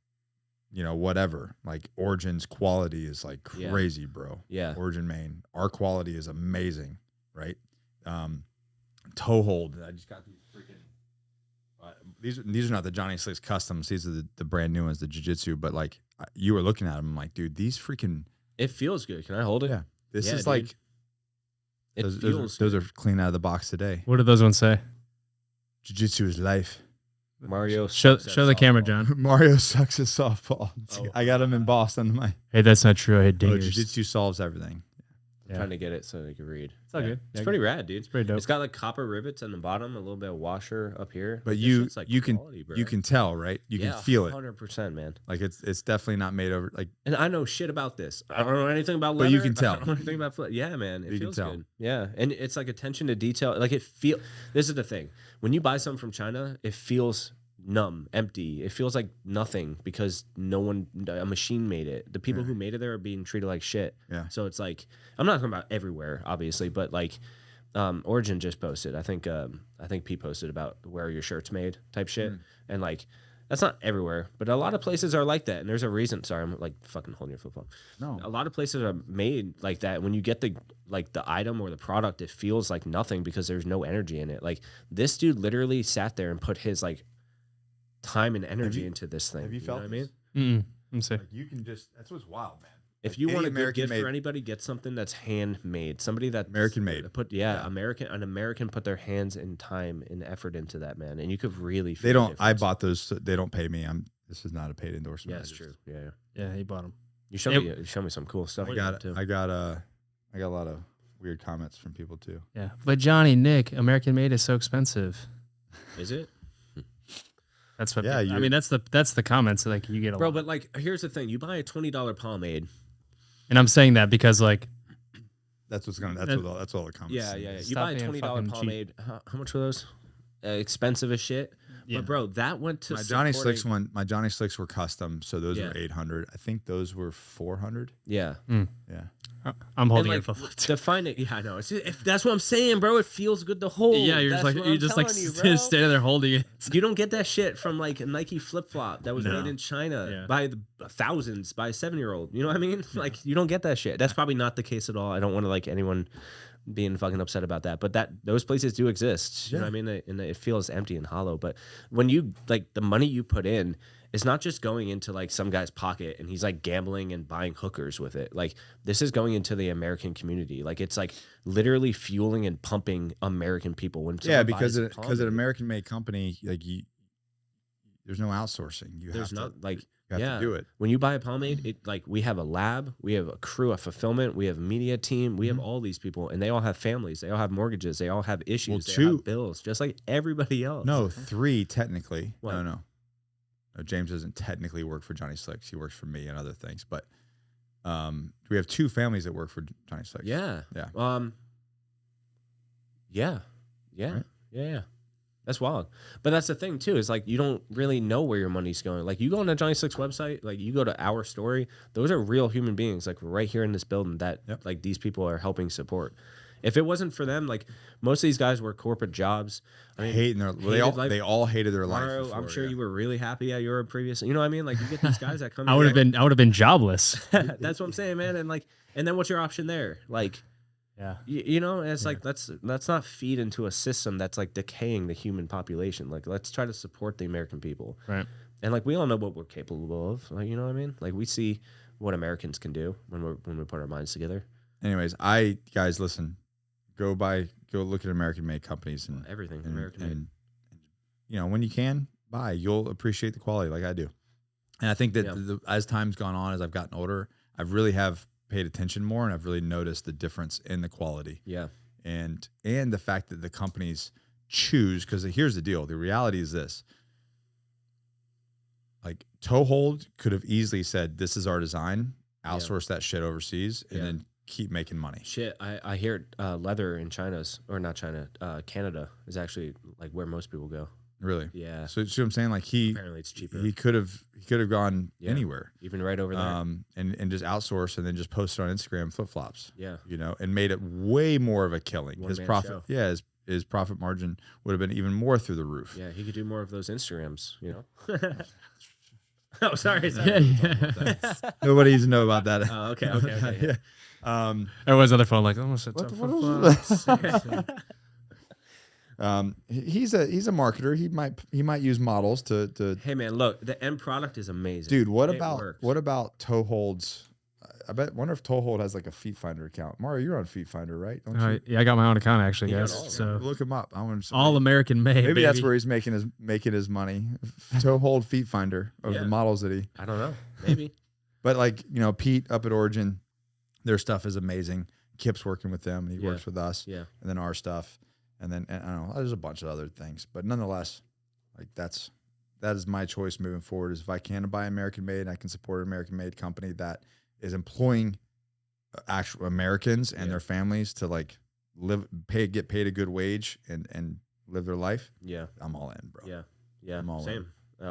whatever, like Origin's quality is like crazy, bro. Yeah. Origin Maine. Our quality is amazing, right? Toe hold. I just got these freaking these are not the Johnny Slicks customs. These are the brand new ones, the jiu-jitsu, but like you were looking at them, I'm like, dude, these freaking it feels good. Can I hold it? Yeah. This is dude. like those are clean out of the box today. What do those ones say? Jiu-jitsu is life. Mario show the camera, John. Mario sucks at softball. Oh, I got him embossed on my. Hey, that's not true. I had dingers. Jiu-jitsu solves everything. I'm trying to get it so they can read. It's all good. It's pretty rad, dude. It's pretty dope. It's got like copper rivets on the bottom, a little bit of washer up here. But like you quality, can tell, right? You can feel it. 100%, man. Like it's definitely not made over like. And I know shit about this. I don't know anything about leather. But you can tell. I don't know anything about flip. Yeah, man. It feels can tell. good. Yeah, and it's like attention to detail. Like it feel. This is the thing. When you buy something from China, it feels numb, empty. It feels like nothing because a machine made it. The people who made it there are being treated like shit. Yeah. So it's like, I'm not talking about everywhere, obviously, but like, Origin just posted. I think Pete posted about where your shirt's made type shit, and like, That's not everywhere, but a lot of places are like that, and there's a reason. Sorry, I'm like fucking holding your flip flop. No. A lot of places are made like that. When you get the item or the product, it feels like nothing because there's no energy in it. Like this dude literally sat there and put his like time and energy into this thing. Have you felt know what I mean? I'm saying. Like you can just, that's what's wild, man. If you want a good gift for anybody, get something that's handmade. Somebody that American made. An American put their hands and time and effort into that, man. And you could really feel They don't. the difference. I bought those. They don't pay me. This is not a paid endorsement. Yeah, that's true. Yeah. Yeah, he bought them. You showed me some cool stuff. I got a lot of weird comments from people too. Yeah, but Johnny, Nick, American made is so expensive. Is it? That's what. Yeah, I mean that's the comments like you get a bro. lot. But like, here's the thing: you buy a $20 pomade. And I'm saying that because like that's all the comments. Yeah. You buy a $20 pomade. How much were those? Expensive as shit. Yeah. But bro, that went to my Johnny Slicks one. My Johnny Slicks were custom, so those were 800. I think those were 400. Yeah. Yeah. I'm holding it. Define it. Yeah, I know. If that's what I'm saying, bro. It feels good to hold. Yeah, you're just standing there holding it. You don't get that shit from like a Nike flip flop that was made in China by the thousands by a 7-year-old. You know what I mean? Like you don't get that shit. That's probably not the case at all. I don't want to like anyone being fucking upset about that, but those places do exist. You know what I mean? And it feels empty and hollow. But when you like the money you put in. It's not just going into like some guy's pocket and he's like gambling and buying hookers with it. Like this is going into the American community. Like it's like literally fueling and pumping American people. Because an American made company, like there's no outsourcing. You have to do it. When you buy a pomade, we have a lab, we have a crew, a fulfillment, we have a media team, we have all these people, and they all have families, they all have mortgages, they all have issues, they have bills, just like everybody else. No, 3 technically. What? No. James doesn't technically work for Johnny Slicks. He works for me and other things. But we have 2 families that work for Johnny Slicks. Yeah. Yeah. Yeah. Right? Yeah. That's wild. But that's the thing, too, is like you don't really know where your money's going. Like you go on the Johnny Slicks website, like you go to Our Story, those are real human beings, like right here in this building that like these people are helping support. If it wasn't for them, like most of these guys work corporate jobs. I mean, they all hated their life. Before, I'm sure you were really happy at your previous. You know what I mean? Like you get these guys that come. I would have been jobless. That's what I'm saying, man. And then what's your option there? Like, you know, it's like let's not feed into a system that's like decaying the human population. Like let's try to support the American people. Right. And like we all know what we're capable of. Like you know what I mean? Like we see what Americans can do when we put our minds together. Anyways, guys listen. Go look at American-made companies and everything American-made. And you know, when you can buy, you'll appreciate the quality like I do. And I think that as time's gone on, as I've gotten older, I really have paid attention more, and I've really noticed the difference in the quality. Yeah, and the fact that the companies choose, because here's the deal: the reality is this. Like Toehold could have easily said, "This is our design. Outsource that shit overseas," and then keep making money. Shit, I hear leather in Canada is actually like where most people go. Really? Yeah. So see what I'm saying? Like apparently it's cheaper. He could have gone anywhere, even right over there, and just outsource and then just post it on Instagram flip flops. Yeah. You know, and made it way more of a killing. His profit, his profit margin would have been even more through the roof. Yeah, he could do more of those Instagrams. You know. Oh, sorry. Nobody needs to know about that. Oh, okay. Yeah. Everyone's on their phone like, almost a he's a marketer. He might use models to. Hey man, look, the end product is amazing, dude. What about Toehold's? Wonder if Toehold has like a Feet Finder account. Mario, you're on Feet Finder, right? Don't you? Yeah, I got my own account actually, guys. So look him up. All American made. Maybe that's where he's making his money. Toehold Feet Finder of the models that he. I don't know. Maybe. But like Pete up at Origin, their stuff is amazing. Kip's working with them, and he works with us. Yeah. And then our stuff, and then I don't know. There's a bunch of other things, but nonetheless, like that is my choice moving forward. Is if I can buy American made, and I can support an American made company that is employing actual Americans and their families to like get paid a good wage and live their life. Yeah, I'm all in, bro. Yeah, I'm all same.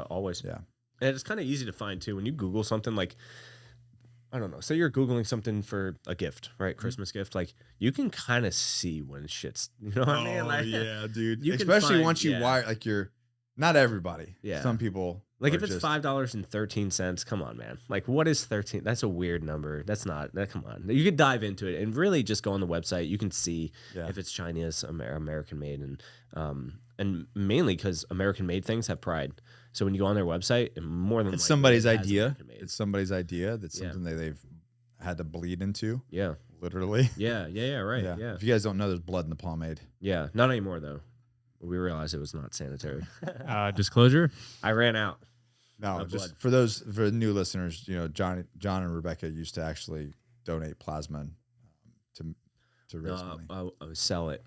Always. Yeah, and it's kind of easy to find too when you Google something like. I don't know. Say you're Googling something for a gift, right? Christmas gift. Like you can kind of see when shit's, you know what I mean? Like, yeah, dude. Especially once you wire, like not everybody. Yeah. Some people Like if it's $5.13, come on, man. Like what is 13? That's a weird number. That's not. Come on. You could dive into it and really just go on the website. You can see if it's Chinese, American made, and mainly because American made things have pride. So when you go on their website, more than it's somebody's idea. It's somebody's idea. That's something that they've had to bleed into. Yeah, literally. Yeah. Right. Yeah. If you guys don't know, there's blood in the pomade. Yeah, not anymore though. We realized it was not sanitary. Disclosure. I ran out. No, just for new listeners, you know, John and Rebecca used to actually donate plasma to raise money. I would sell it.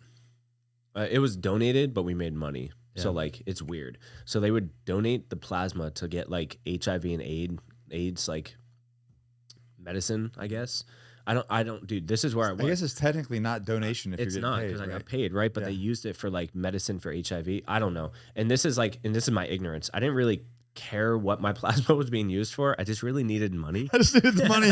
It was donated, but we made money. Yeah. So like it's weird. So they would donate the plasma to get like HIV and AIDS like medicine, I guess. I don't, dude. This is where I guess it's technically not donation if it's you're not getting paid, because right? I got paid, right? But they used it for like medicine for HIV. I don't know. And this is my ignorance. I didn't really care what my plasma was being used for. I just really needed money. I just needed the money.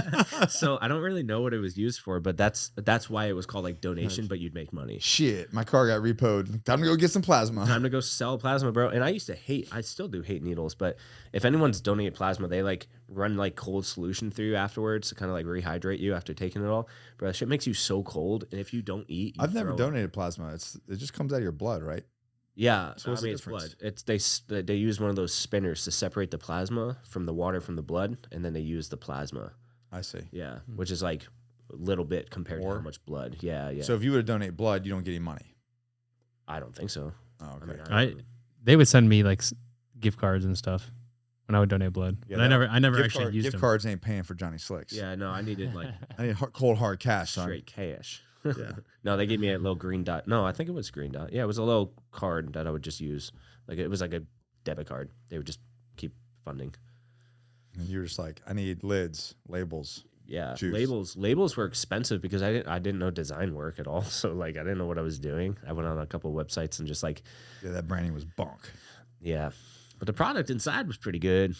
So I don't really know what it was used for, but that's why it was called like donation, but you'd make money. Shit, my car got repoed. Time to go get some plasma. Time to go sell plasma, bro. And I still do hate needles, but if anyone's donated plasma, they like run like cold solution through you afterwards to kind of like rehydrate you after taking it all. Bro, that shit makes you so cold. And if you don't eat, I've never donated plasma. It just comes out of your blood, right? Yeah, so I mean it's blood. They use one of those spinners to separate the plasma from the water from the blood, and then they use the plasma. I see. Yeah, which is like a little bit compared to how much blood. Yeah. So if you were to donate blood, you don't get any money. I don't think so. Oh, okay. I mean, they would send me like gift cards and stuff when I would donate blood. Yeah, but I never actually used gift them. cards ain't paying for Johnny Slicks. Yeah, no, I needed like I need cold hard cash, son. straight cash. Yeah. No, they gave me a little green dot. No, I think it was green dot. Yeah, it was a little card that I would just use. Like it was like a debit card. They would just keep funding. And you're just like, I need lids, labels. Yeah, juice. labels were expensive because I didn't know design work at all. So like I didn't know what I was doing. I went on a couple of websites and just like, yeah, that branding was bonk. Yeah, but the product inside was pretty good.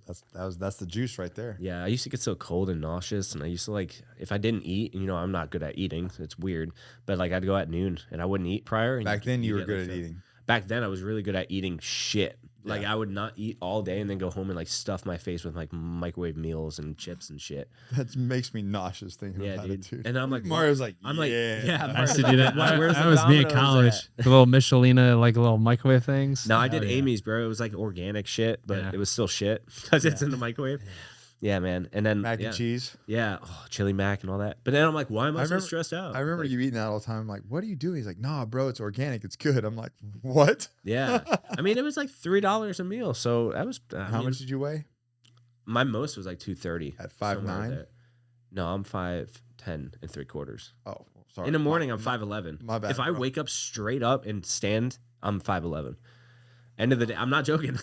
That's the juice right there. Yeah, I used to get so cold and nauseous, and I used to like if I didn't eat, you know, I'm not good at eating. It's weird, but like I'd go at noon and I wouldn't eat prior. And Back then, you were good at eating. Back then, I was really good at eating shit. Like I would not eat all day and then go home and like stuff my face with like microwave meals and chips and shit. That makes me nauseous thinking about it, dude. And I'm like, Mario's like, I'm like, yeah. I used to do that. That was me in college. The little Michelina, like little microwave things. No, I did Amy's, bro. It was like organic shit, but it was still shit because it's in the microwave. Yeah, man. And then mac and cheese. Yeah. Oh, chili mac and all that. But then I'm like, why am I so stressed out? I remember you eating that all the time. I'm like, what are you doing? He's like, nah, bro, it's organic. It's good. I'm like, what? Yeah. I mean, it was like $3 a meal. So that was. How much did you weigh? My most was like 230. At 5'9"? No, I'm 5'10" and 3/4. Oh, sorry. In the morning, I'm 5'11". My bad. If I wake up straight up and stand, I'm 5'11". End of the day, I'm not joking.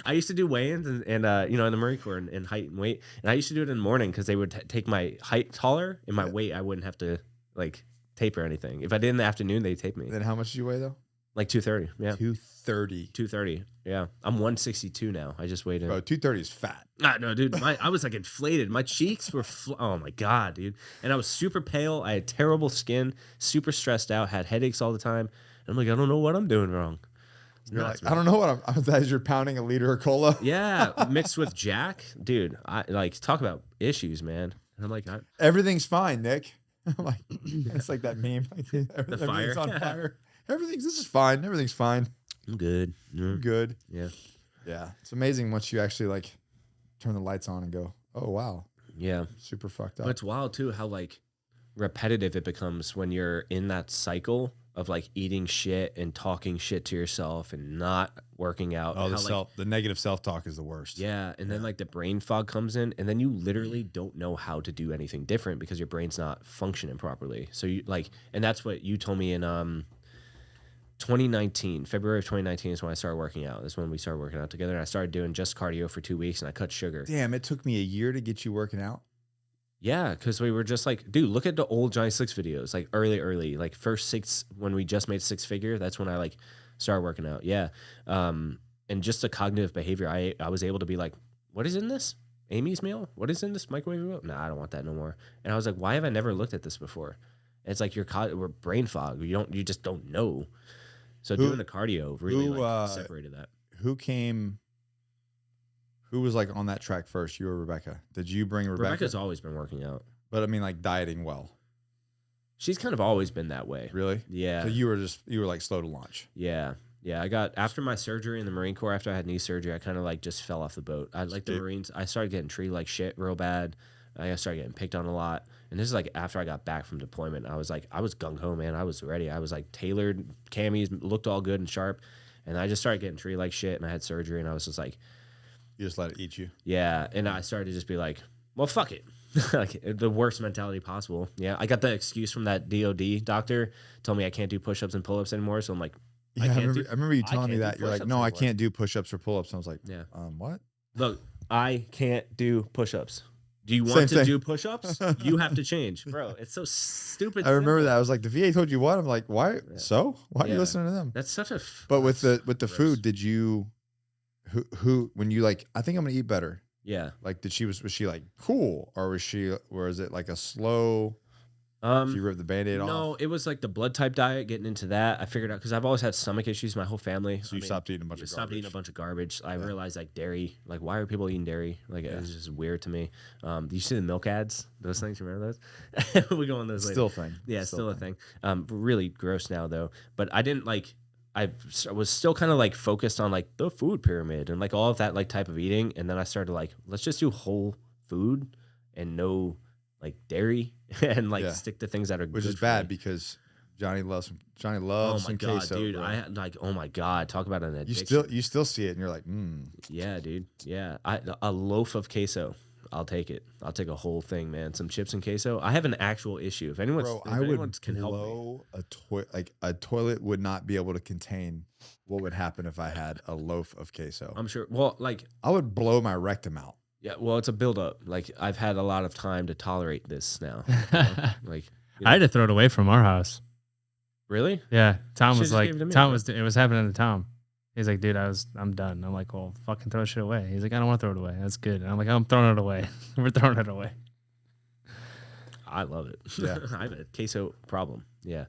I used to do weigh-ins and you know, in the Marine Corps and height and weight, and I used to do it in the morning because they would take my height taller and my weight. I wouldn't have to like tape or anything. If I did in the afternoon, they tape me. Then how much did you weigh though? Like 230. Yeah, 230. 230. Yeah, I'm 162 now. I just weighed in. Bro, 230 is fat. No, dude. I was like inflated. My cheeks were. Oh my god, dude. And I was super pale. I had terrible skin. Super stressed out. Had headaches all the time. And I'm like, I don't know what I'm doing wrong. You're like, I don't know what I'm. As you're pounding a liter of cola. Yeah, mixed with Jack, dude. I like talk about issues, man. And I'm like, everything's fine, Nick. I'm like, it's like that meme. The fire. Everything's on fire. This is fine. Everything's fine. I'm good. I'm good. Yeah. Yeah. It's amazing once you actually like turn the lights on and go, oh wow. Yeah. Super fucked up. But it's wild too how like repetitive it becomes when you're in that cycle of like eating shit and talking shit to yourself and not working out. Oh, the negative self-talk is the worst. Yeah. And then like the brain fog comes in and then you literally don't know how to do anything different because your brain's not functioning properly. So you like, and that's what you told me in 2019, February of 2019 is when I started working out. That's when we started working out together. And I started doing just cardio for 2 weeks and I cut sugar. Damn, it took me a year to get you working out. Yeah, because we were just like, dude, look at the old Johnny Slicks videos, like early, like first 6, when we just made 6 figure, that's when I like started working out. Yeah. And just the cognitive behavior, I was able to be like, what is in this? Amy's meal? What is in this microwave meal? Nah, I don't want that no more. And I was like, why have I never looked at this before? And it's like we're brain fog. You just don't know. So doing the cardio really separated that. Who came Who was like on that track first? You or Rebecca? Did you bring Rebecca? Rebecca's always been working out. But I mean, like dieting well. She's kind of always been that way. Really? Yeah. So you were like slow to launch. Yeah. Yeah. I got, after my surgery in the Marine Corps, after I had knee surgery, I kind of like just fell off the boat. I like the Marines. I started getting treated like shit real bad. I started getting picked on a lot. And this is like after I got back from deployment. I was gung ho, man. I was ready. I was like tailored, camis, looked all good and sharp. And I just started getting treated like shit. And I had surgery. And I was just like, you just let it eat you. Yeah. And I started to just be like, well, fuck it. Like the worst mentality possible. Yeah. I got the excuse from that DOD doctor, told me I can't do push-ups and pull-ups anymore. So I'm like, yeah, I remember you telling me that. You're like, no, anymore. I can't do push-ups or pull-ups. I was like, yeah. What? Look, I can't do push-ups. Do you want to do push-ups? You have to change. Bro, it's so stupid. I remember that. I was like, the VA told you what? I'm like, why? Yeah. So? Why are you listening to them? That's such a... But with the food, did you... Who when you like, I think I'm going to eat better. Yeah. Like, was she like cool? Or was it like a slow... She ripped the Band-Aid off? No, it was like the blood type diet, getting into that. I figured out, because I've always had stomach issues, my whole family. So you stopped eating a bunch of garbage. Stopped eating a bunch of garbage. I realized like dairy, like why are people eating dairy? Like it was just weird to me. Do you see the milk ads? Those things, you remember those? We go on those later. Still a thing. Yeah, still a thing. Really gross now though. But I didn't like, I was still kind of like focused on like the food pyramid and like all of that like type of eating. And then I started like, let's just do whole food and no like dairy and like stick to things that are which good is bad because Johnny loves some queso, dude. bro. I had like, oh my god, talk about an addiction. You still see it and you're like, yeah, dude, yeah. A loaf of queso, I'll take it. I'll take a whole thing, man. Some chips and queso. I have an actual issue. If anyone's, bro, I would can help me. A toilet would not be able to contain what would happen if I had a loaf of queso. I'm sure. Well, like I would blow my rectum out. Yeah, well, it's a buildup. Like I've had a lot of time to tolerate this now. Like I had to throw it away from our house. Really? Yeah, Tom was like, it was happening to Tom. He's like, dude, I'm done. I'm like, well, fucking throw shit away. He's like, I don't want to throw it away. That's good. And I'm like, I'm throwing it away. We're throwing it away. I love it. Yeah, I have a queso problem. Yeah.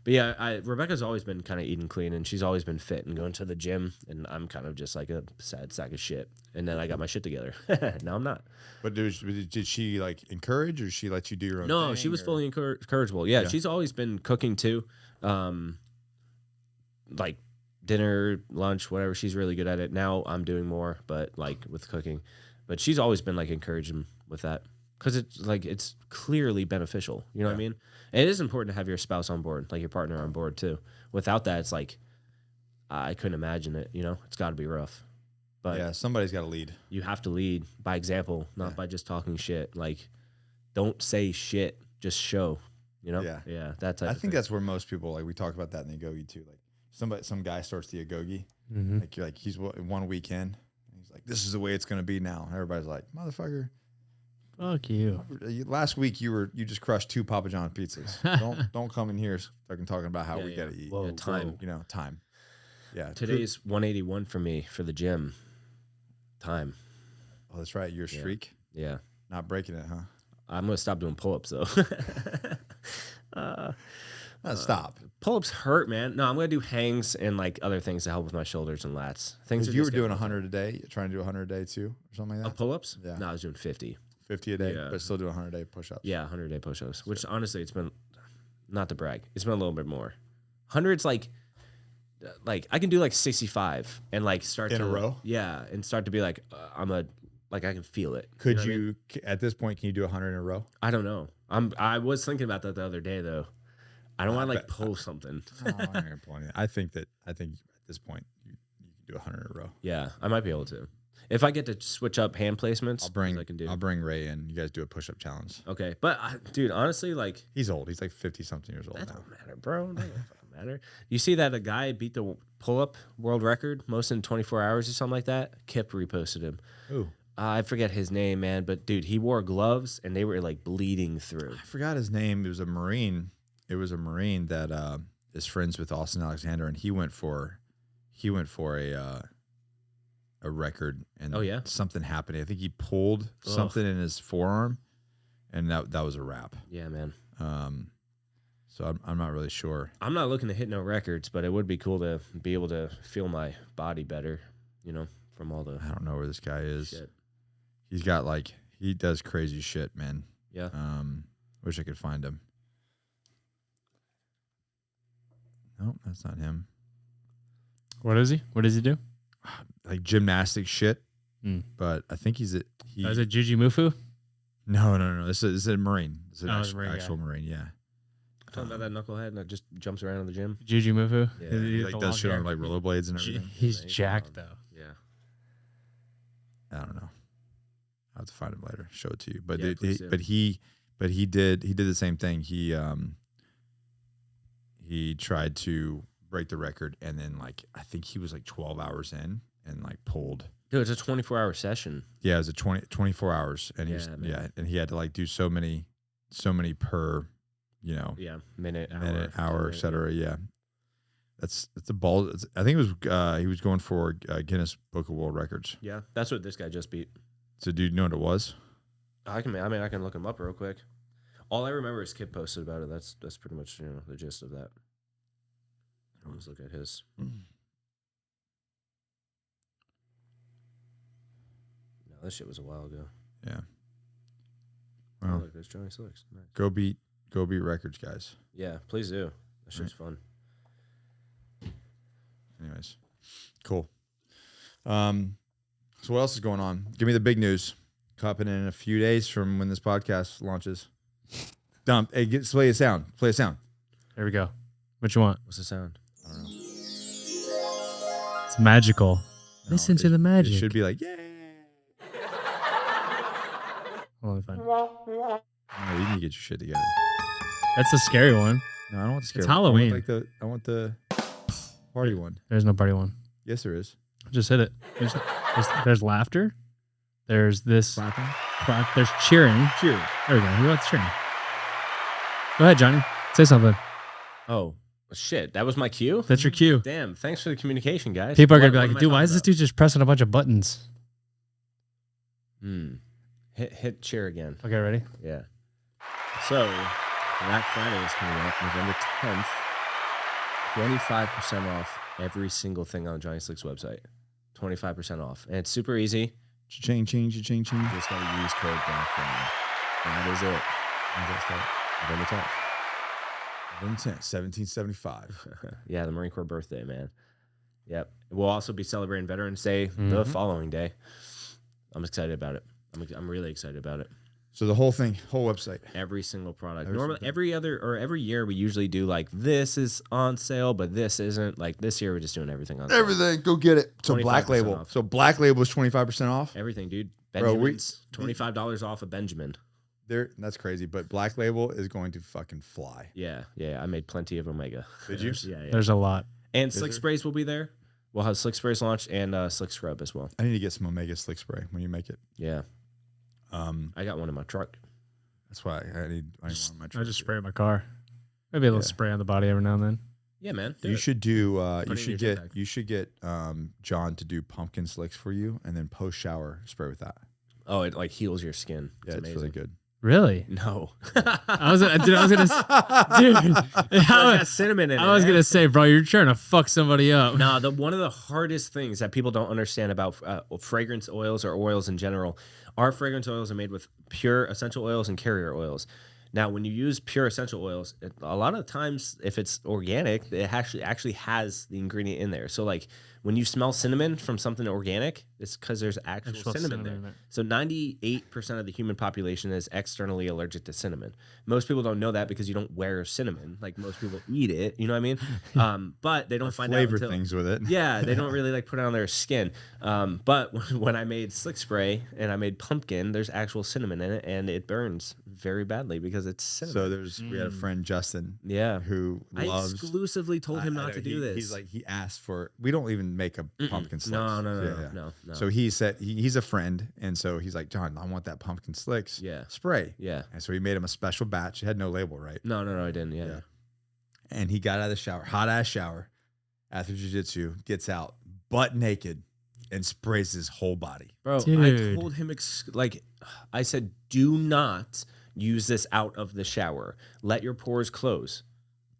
But yeah, Rebecca's always been kind of eating clean, and she's always been fit and going to the gym, and I'm kind of just like a sad sack of shit. And then I got my shit together. Now I'm not. But did she like encourage, or did she let you do your own thing? No, she was fully encourageable. Yeah, she's always been cooking too. Like dinner, lunch, whatever. She's really good at it. Now I'm doing more, but like with cooking. But she's always been like encouraging with that. Because it's like it's clearly beneficial, you know what I mean? And it is important to have your spouse on board, like your partner on board too. Without that, it's like I couldn't imagine it. You know, it's got to be rough. But yeah, somebody's got to lead. You have to lead by example, not by just talking shit. Like, don't say shit, just show. You know? Yeah. That type. I think that's where most people like. We talk about that in the Agoge too. Like some guy starts the Agoge, like you're like he's 1 week in, and he's like, "This is the way it's gonna be now." And everybody's like, "Motherfucker." Fuck you. Last week you just crushed 2 Papa John pizzas. don't come in here talking about how we gotta eat. Whoa, time. You know, time. Yeah. Today's 181 for me for the gym. Time. Oh, that's right. Your streak. Yeah. Not breaking it, huh? I'm gonna stop doing pull-ups though. Stop. Pull-ups hurt, man. No, I'm gonna do hangs and like other things to help with my shoulders and lats. Things you were doing 100 a day. You're trying to do 100 a day too, or something like that. Pull-ups? Yeah. No, I was doing 50. 50 a day, but still do 100 a day push-ups. Yeah, 100 a day push-ups. Which honestly, it's been not to brag. It's been a little bit more. 100's like I can do like 65 and like start in a row. Yeah, and start to be like I can feel it. Could you at this point? Can you do 100 in a row? I don't know. I was thinking about that the other day though. I don't want to like pull something. I think at this point you can do 100 in a row. Yeah, I might be able to. If I get to switch up hand placements, I'll bring Ray in. You guys do a push-up challenge. Okay, but dude, honestly, like he's old. He's like 50-something years old now. That don't matter, bro. That don't fucking matter. You see that a guy beat the pull-up world record most in 24 hours or something like that? Kip reposted him. Ooh. I forget his name, man, but dude, he wore gloves and they were like bleeding through. I forgot his name. It was a Marine. It was a Marine that is friends with Austin Alexander, and he went for a record, and something happened. I think he pulled something in his forearm, and that was a wrap. Yeah, man. So I'm not really sure. I'm not looking to hit no records, but it would be cool to be able to feel my body better, you know, from all the I don't know where this guy is. shit. He's got like he does crazy shit, man. Yeah. Wish I could find him. No, that's not him. What is he? What does he do? Like gymnastic shit. Mm. But I think he's Is it Juji Mufu? No. This is a Marine. This is an Marine actual Marine, yeah. Talking about that knucklehead that just jumps around in the gym. Juji Mufu? Yeah. He like does shit on like rollerblades and everything. He's jacked though. Yeah. I don't know. I'll have to find him later. Show it to you. But Yeah, he did the same thing. He tried to break the record, and then like I think he was like 12 hours in and like pulled. Dude, it's a 24-hour session. Yeah, it was a 24 hours, and and he had to like do so many per, minute, hour, etc. Yeah, that's a ball. I think it was he was going for Guinness Book of World Records. Yeah, that's what this guy just beat. So, do you know what it was? I can look him up real quick. All I remember is Kip posted about it. That's pretty much the gist of that. Let's look at his. No, this shit was a while ago. Yeah. Oh, Well, look, there's Johnny Slicks. Nice. go beat records, guys. Yeah, please do. That shit's fun. Anyways, cool. So what else is going on? Give me the big news. Copping in a few days from when this podcast launches. Dump. Hey, play a sound. Play a sound. There we go. What you want? What's the sound? I don't know. It's magical. No, Listen to the magic. It should be like, yay. Hold on, fine. No, you need to get your shit together. That's a scary one. No, I don't want the scary It's one. Halloween. I want the party one. There's no party one. Yes, there is. Just hit it. There's laughter. There's this. Clap. There's cheering. Cheering. There we go. Who wants cheering? Go ahead, Johnny. Say something. Oh, shit. That was my cue? That's your cue. Damn. Thanks for the communication, guys. People are going to be What like, am I dude, why talking is this about? dude just pressing a bunch of buttons? Hit cheer again. Okay, ready? Yeah. So, Black Friday is coming up November 10th. 25% off every single thing on Johnny Slick's website. 25% off. And it's super easy. Cha-ching, ching, cha-ching, ching. You just got to use code Black Friday. That is it. When's that start? November 10th. November 10th, 1775. Yeah, the Marine Corps birthday, man. Yep. We'll also be celebrating Veterans Day the following day. I'm excited about it. I'm really excited about it. So the whole website. Every single product. Every Normally, single every year we usually do like this is on sale, but this isn't. Like this year we're just doing everything on sale. Everything, go get it. So Black 25% Label. off. So Black Label is 25% off. Everything, dude. Bro, Benjamin's $25 off a Benjamin. That's crazy, but Black Label is going to fucking fly. Yeah. I made plenty of Omega. Did you? Yeah. There's a lot. And Slick Sprays will be there. We'll have Slick Sprays launched and Slick Scrub as well. I need to get some Omega Slick Spray when you make it. Yeah. I got one in my truck. That's why I need one in my I truck. just spray in my car. Maybe a little spray on the body every now and then. Yeah, man. You should do. Put it in your gym bag. You should get John to do pumpkin slicks for you, and then post shower spray with that. Oh, it like heals your skin. Yeah, it's really good. Really? No. I was gonna, Got cinnamon in it. I was man. gonna say, bro, you're trying to fuck somebody up. No, one of the hardest things that people don't understand about fragrance oils or oils in general, our fragrance oils are made with pure essential oils and carrier oils. Now, when you use pure essential oils, a lot of times, if it's organic, it actually has the ingredient in there. So, like when you smell cinnamon from something organic, it's because there's actual cinnamon there. in it. So 98% of the human population is externally allergic to cinnamon. Most people don't know that because you don't wear cinnamon. Like most people eat it, you know what I mean? But they don't find out Flavor until, things with it. yeah, they don't really like put it on their skin. But when I made Slick Spray and I made pumpkin, there's actual cinnamon in it, and it burns very badly because it's cinnamon. So we had a friend Justin, Yeah. who loves. I exclusively told him I not know, to do this. He's like he asked for. We don't even make a pumpkin slicks. No. So he said he's a friend, and so he's like, John, I want that pumpkin slicks. Yeah. Spray. Yeah. And so he made him a special batch. It had no label, right? No, I didn't. Yeah. And he got out of the shower, hot ass shower, after jiu-jitsu, gets out, butt naked, and sprays his whole body. Bro, Dude. I told him, I said, do not use this out of the shower. Let your pores close.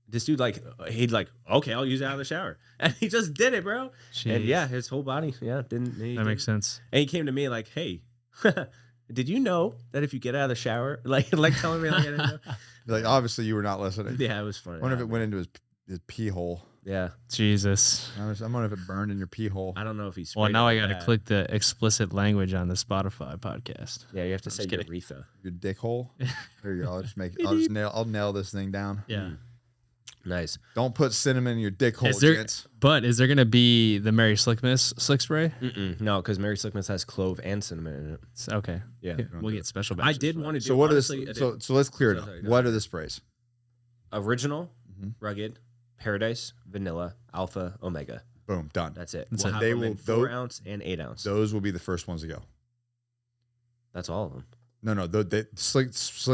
this dude like he'd like, okay, I'll use it out of the shower, and he just did it, bro. Jeez. And yeah, his whole body, that makes sense. And he came to me like, hey, did you know that if you get out of the shower, like telling me like, I didn't know? Like, obviously you were not listening. Yeah, it was funny. I wonder if it went into his pee hole. Yeah, Jesus. I wonder if it burned in your pee hole. I don't know if he's. Well, now I got to click the explicit language on the Spotify podcast. Yeah, you have to say kidding. urethra. Your dick hole. There you go. I'll nail this thing down. Yeah. Nice. Don't put cinnamon in your dick hole, Is there gents. going to be the Mary Slickmas slick spray? No, because Mary Slickmas has clove and cinnamon in it. Okay. Yeah, we'll get special I batches. did want to do. So what honestly, are the so let's clear it up. Sorry, go What are the sprays? Original, rugged, paradise, vanilla, alpha, omega. Boom, done. That's it. That's We'll it. have They them will- in 4 ounce and 8 ounce. Those will be the first ones to go. That's all of them. No, the slick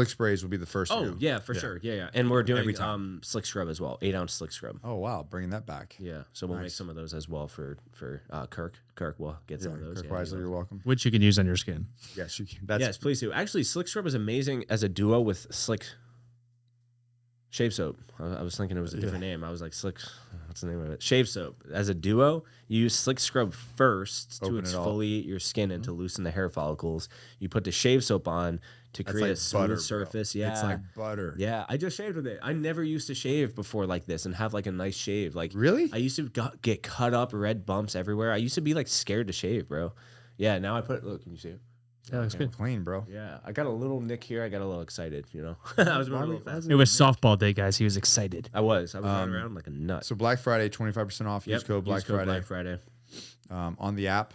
sprays will be the first. to Oh go. yeah, for sure. Yeah. And we're doing Every time. slick scrub as well. 8 ounce slick scrub. Oh wow, bringing that back. Yeah. So we'll make Nice. some of those as well for Kirk. Kirk will get some of those. Kirk Yeah, Wisely, he you're will. welcome. Which you can use on your skin. Yes, you can. That's Yes, please do. Actually, slick scrub is amazing as a duo with slick shave soap. I was thinking it was a different name. I was like, slick. What's the name of it? Shave soap. As a duo, you use slick scrub first to Open it all. exfoliate your skin and to loosen the hair follicles. You put the shave soap on to That's create like a smooth butter, bro. surface. Yeah. It's like butter. Yeah, I just shaved with it. I never used to shave before like this and have like a nice shave. Like Really? I used to get cut up, red bumps everywhere. I used to be like scared to shave, bro. Yeah, now I put. Look, can you see it? Yeah, that's good. Clean, bro. Yeah, I got a little nick here. I got a little excited, you know. I was moving a little fast. It was softball day, guys. He was excited. I was running around like a nut. So Black Friday, 25% off. Use code Black Friday. Black Friday. On the app.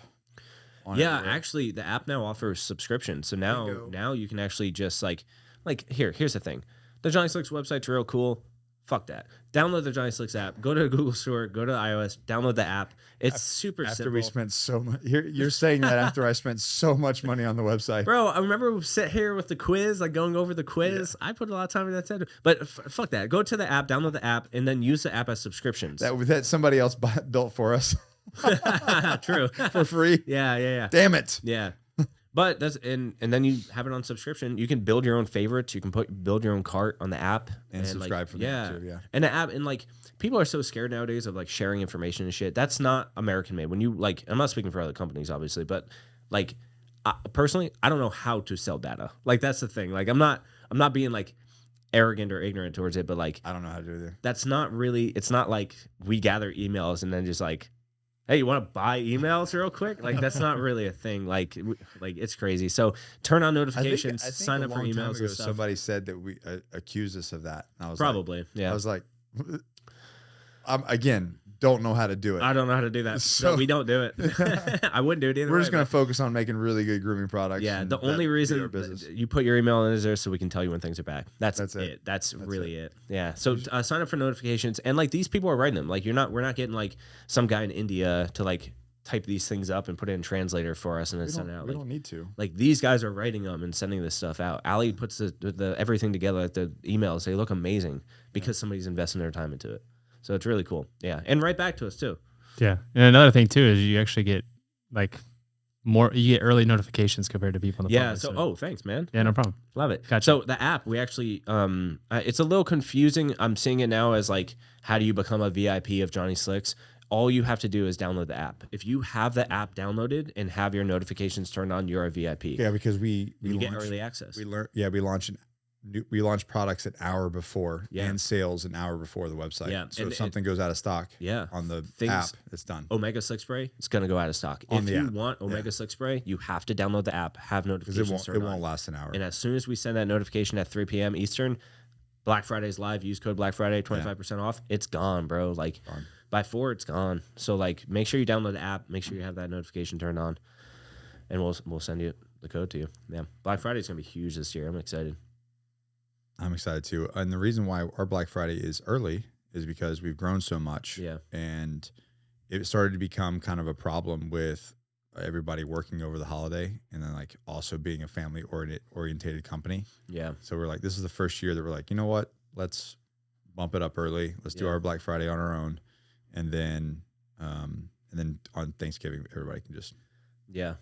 On Yeah, everywhere. actually, the app now offers subscription. So now you can actually just like here's the thing. The Johnny Slicks website's real cool. Fuck that. Download the Johnny Slicks app. Go to the Google Store. Go to iOS. Download the app. It's super After simple. we spent so much, you're saying that after I spent so much money on the website. Bro, I remember we sat here with the quiz, like going over the quiz. I put a lot of time in that. But fuck that. Go to the app, download the app, and then use the app as subscriptions. That somebody else built for us True. for free. Yeah. Damn it. Yeah. But that's and then you have it on subscription. You can build your own favorites. You can build your own cart on the app And subscribe like, from there too, yeah. And the app and like people are so scared nowadays of like sharing information and shit. That's not American made. When you like, I'm not speaking for other companies obviously, but like personally, I don't know how to sell data. Like that's the thing. Like I'm not being like arrogant or ignorant towards it, but like I don't know how to do it. that's not really. It's not like we gather emails and then just like, hey, you want to buy emails real quick? Like that's not really a thing. Like it's crazy. So turn on notifications, I think sign a up for long time emails ago, and stuff. somebody said that we accused us of that. And I was Probably, like, yeah. I was like, again, don't know how to do it. I don't know how to do that. So So- we don't do it. I wouldn't do it either. We're just way, going to focus on making really good grooming products. Yeah, and the that only be our reason business. you put your email in is there so we can tell you when things are back. That's it. That's really it. Yeah. So sign up for notifications, and like these people are writing them. Like we're not getting like some guy in India to like type these things up and put it in translator for us and then send it out. We Like, don't need to. like these guys are writing them and sending this stuff out. Ali puts the everything together. Like the emails, they look amazing because somebody's investing their time into it. So it's really cool. Yeah, and right back to us too. Yeah. And another thing too is you actually get like you get early notifications compared to people on the Yeah. phone. So thanks, man. Yeah, no problem. Love it. Gotcha. So the app, we actually, it's a little confusing. I'm seeing it now as like, how do you become a VIP of Johnny Slicks? All you have to do is download the app. If you have the app downloaded and have your notifications turned on, you're a VIP. Yeah, because we you get launched- early access. we launch products an hour before Yeah. and sales an hour before the website. Yeah, So and if something goes out of stock Yeah. on the Things- app, it's done. Omega Slick Spray, it's gonna go out of stock. On If the you app. want Omega Slick Spray, you have to download the app, have Because notifications it turned won't on. last an hour. And as soon as we send that notification at 3 p.m. Eastern, Black Friday's live. Use code Black Friday, 25% off. It's gone, bro. Like Gone. by 4, it's gone. So like, make sure you download the app. Make sure you have that notification turned on, and we'll send you the code to you. Yeah, Black Friday's gonna be huge this year. I'm excited. I'm excited too. And the reason why our Black Friday is early is because we've grown so much. Yeah. And it started to become kind of a problem with everybody working over the holiday and then like also being a family orientated company. Yeah. So we're like, this is the first year that we're like, you know what? Let's bump it up early. Let's do Yeah. our Black Friday on our own. And then on Thanksgiving, everybody can just Yeah.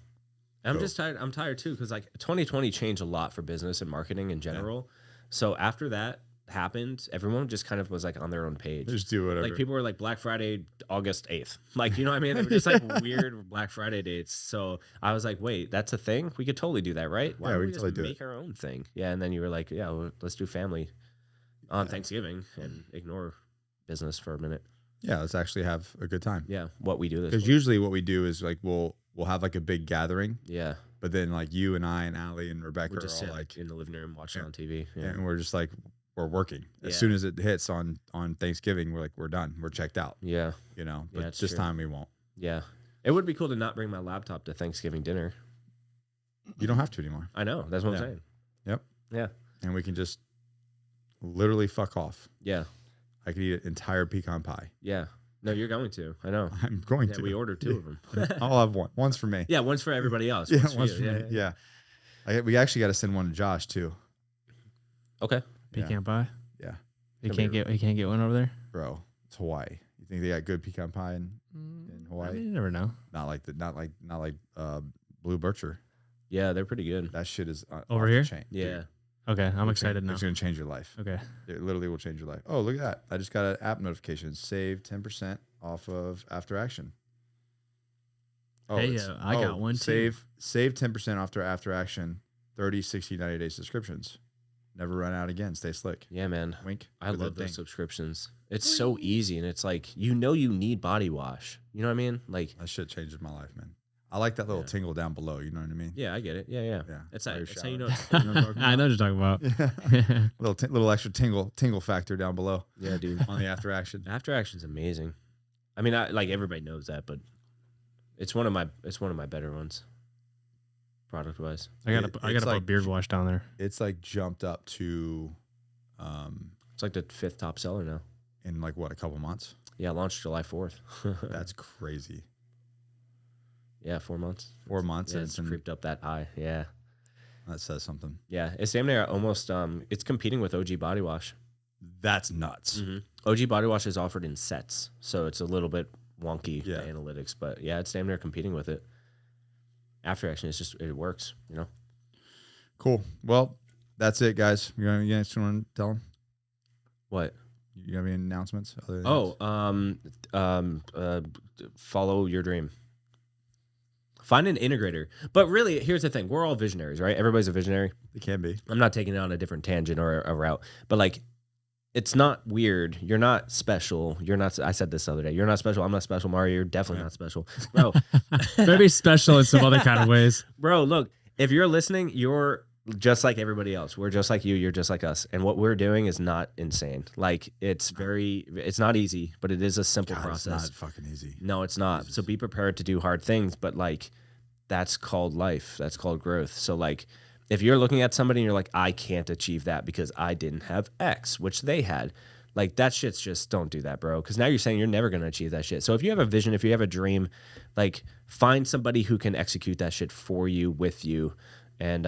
And I'm Go. just tired. I'm tired too because like 2020 changed a lot for business and marketing in general. So after that, happened, everyone just kind of was like on their own page. Just do whatever. Like people were like Black Friday, August 8th. Like, you know what I mean? They were just like weird Black Friday dates. So I was like, wait, that's a thing? We could totally do that, right? Why don't we just make our own thing? Yeah. And then you were like, yeah, well, let's do family on Thanksgiving and ignore business for a minute. Yeah, let's actually have a good time. Yeah, what we do this. Because usually what we do is like we'll have like a big gathering. Yeah. But then like you and I and Allie and Rebecca we're just are all like in the living room watching on TV. Yeah. And we're just like, we're working. As soon as it hits on Thanksgiving, we're like, we're done. We're checked out. Yeah. You know, but this time we won't. Yeah. It would be cool to not bring my laptop to Thanksgiving dinner. You don't have to anymore. I know. That's what I'm saying. Yep. Yeah. And we can just literally fuck off. Yeah. I could eat an entire pecan pie. Yeah. No, you're going to. I know. I'm going to. We ordered 2 of them. I'll have one. One's for me. Yeah, one's for everybody else. One's for me. Yeah. We actually got to send one to Josh too. Okay. Pecan pie. Yeah. You can't get one over there, bro. It's Hawaii. You think they got good pecan pie in Hawaii? I mean, you never know. Not like Blue Bircher. Yeah, they're pretty good. That shit is over here. Chain, yeah. Dude. Okay, I'm excited now. It's gonna change your life. Okay. It literally will change your life. Oh, look at that! I just got an app notification. Save 10% off of After Action. Oh, hey, I got one too. Save 10% off their After Action 30, 60, 90-day subscriptions. Never run out again. Stay slick. Yeah, man. Wink. I love those subscriptions. It's so easy, and it's like you need body wash. You know what I mean? Like that shit changes my life, man. I like that little tingle down below. You know what I mean? Yeah, I get it. Yeah. It's how you know. I know what you're talking about. Yeah. little extra tingle factor down below. Yeah, dude. On the After Action. After Action's amazing. I mean, like everybody knows that, but it's one of my better ones. Product wise, I gotta put beard wash down there. It's like jumped up to, it's like the 5th top seller now. In like what, a couple months? Yeah, launched July 4th. That's crazy. Yeah, 4 months. 4 months, and it's creeped up that high. Yeah, that says something. Yeah, it's damn near almost. It's competing with OG Body Wash. That's nuts. Mm-hmm. OG Body Wash is offered in sets, so it's a little bit wonky the analytics, but yeah, it's damn near competing with it. After Action, it works, you know. Cool. Well, that's it, guys. You guys want to tell them what? You have any announcements? Follow your dream. Find an integrator. But really, here's the thing: we're all visionaries, right? Everybody's a visionary. They can be. I'm not taking it on a different tangent or a route, but like, it's not weird. You're not special. You're not. I said this the other day. You're not special. I'm not special. Mario, you're definitely not special, bro. Maybe special in some other kind of ways, bro. Look, if you're listening, you're just like everybody else. We're just like you. You're just like us. And what we're doing is not insane. Like it's not easy, but it is a simple process. It's not fucking easy. No, it's not. Jesus. So be prepared to do hard things, but like that's called life. That's called growth. So like if you're looking at somebody and you're like, I can't achieve that because I didn't have X, which they had, like that shit's just, don't do that, bro. Because now you're saying you're never going to achieve that shit. So if you have a vision, if you have a dream, like find somebody who can execute that shit for you, with you, and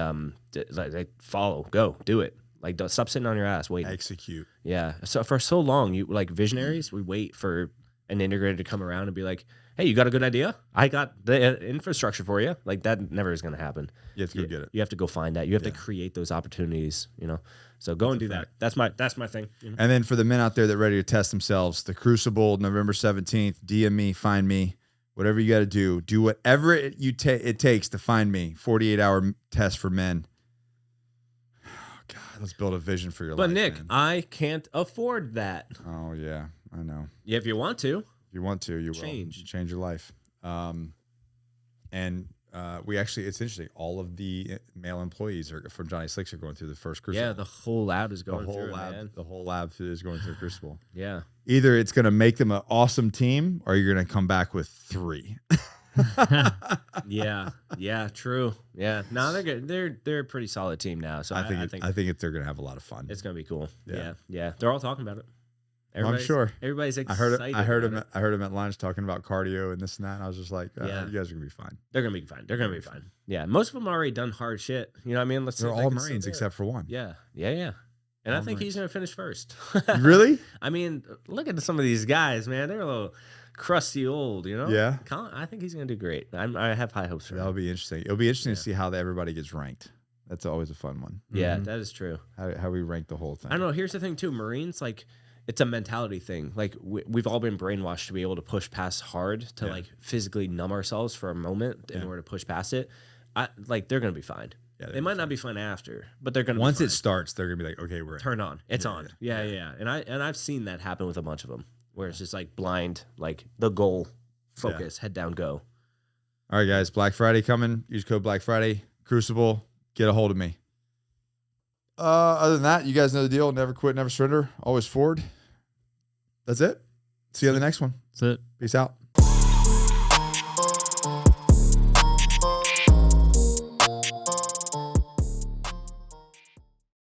like follow, go, do it. Like don't stop sitting on your ass waiting. Execute. Yeah. So for so long, you like visionaries, we wait for an integrator to come around and be like, hey, you got a good idea? I got the infrastructure for you. Like that never is going to happen. You have to go get it. You have to go find that. You have to create those opportunities, you know? So go and do that. That's my thing. You know? And then for the men out there that are ready to test themselves, the Crucible, November 17th, DM me, find me, whatever you got to do whatever it takes to find me. 48-hour test for men. Oh, God, let's build a vision for your life. But Nick, man. I can't afford that. Oh, yeah, I know. Yeah, if you want to. If you want to, you change. Will. Change your life. We actually, it's interesting. All of the male employees from Johnny Slicks are going through the first Crucible. Yeah, the whole lab is going through it. The whole lab is going through Crucible. Yeah. Either it's going to make them an awesome team, or you're going to come back with 3. Yeah, true. Yeah, no, they're good. They're a pretty solid team now. So I think they're going to have a lot of fun. It's going to be cool. Yeah. They're all talking about it. I'm sure Everybody's excited. I heard him at lunch talking about cardio and this and that. And I was just like, you guys are gonna be fine. They're gonna be fine. Yeah, most of them already done hard shit. You know what I mean? They're all Marines except for one. Yeah. And I think he's gonna finish first. Really? I mean, look at some of these guys, man. They're a little crusty old, you know? Yeah. I think he's gonna do great. I have high hopes for him. That'll be interesting. It'll be interesting to see how everybody gets ranked. That's always a fun one. Yeah, that is true. How we rank the whole thing. I don't know. Here's the thing too. Marines, like, it's a mentality thing. Like we've all been brainwashed to be able to push past hard to like physically numb ourselves for a moment in order to push past it. Like they're gonna be fine. Yeah, they might not be fine after, but they're gonna once be fine. It starts, they're gonna be like, okay, we're in. Turn on. It's on. Yeah. And I've seen that happen with a bunch of them, where it's just like blind, like the goal, focus, head down, go. All right, guys. Black Friday coming. Use code Black Friday. Crucible. Get a hold of me. Other than that, you guys know the deal. Never quit, never surrender. Always forward. That's it. See you on the next one. That's it. Peace out.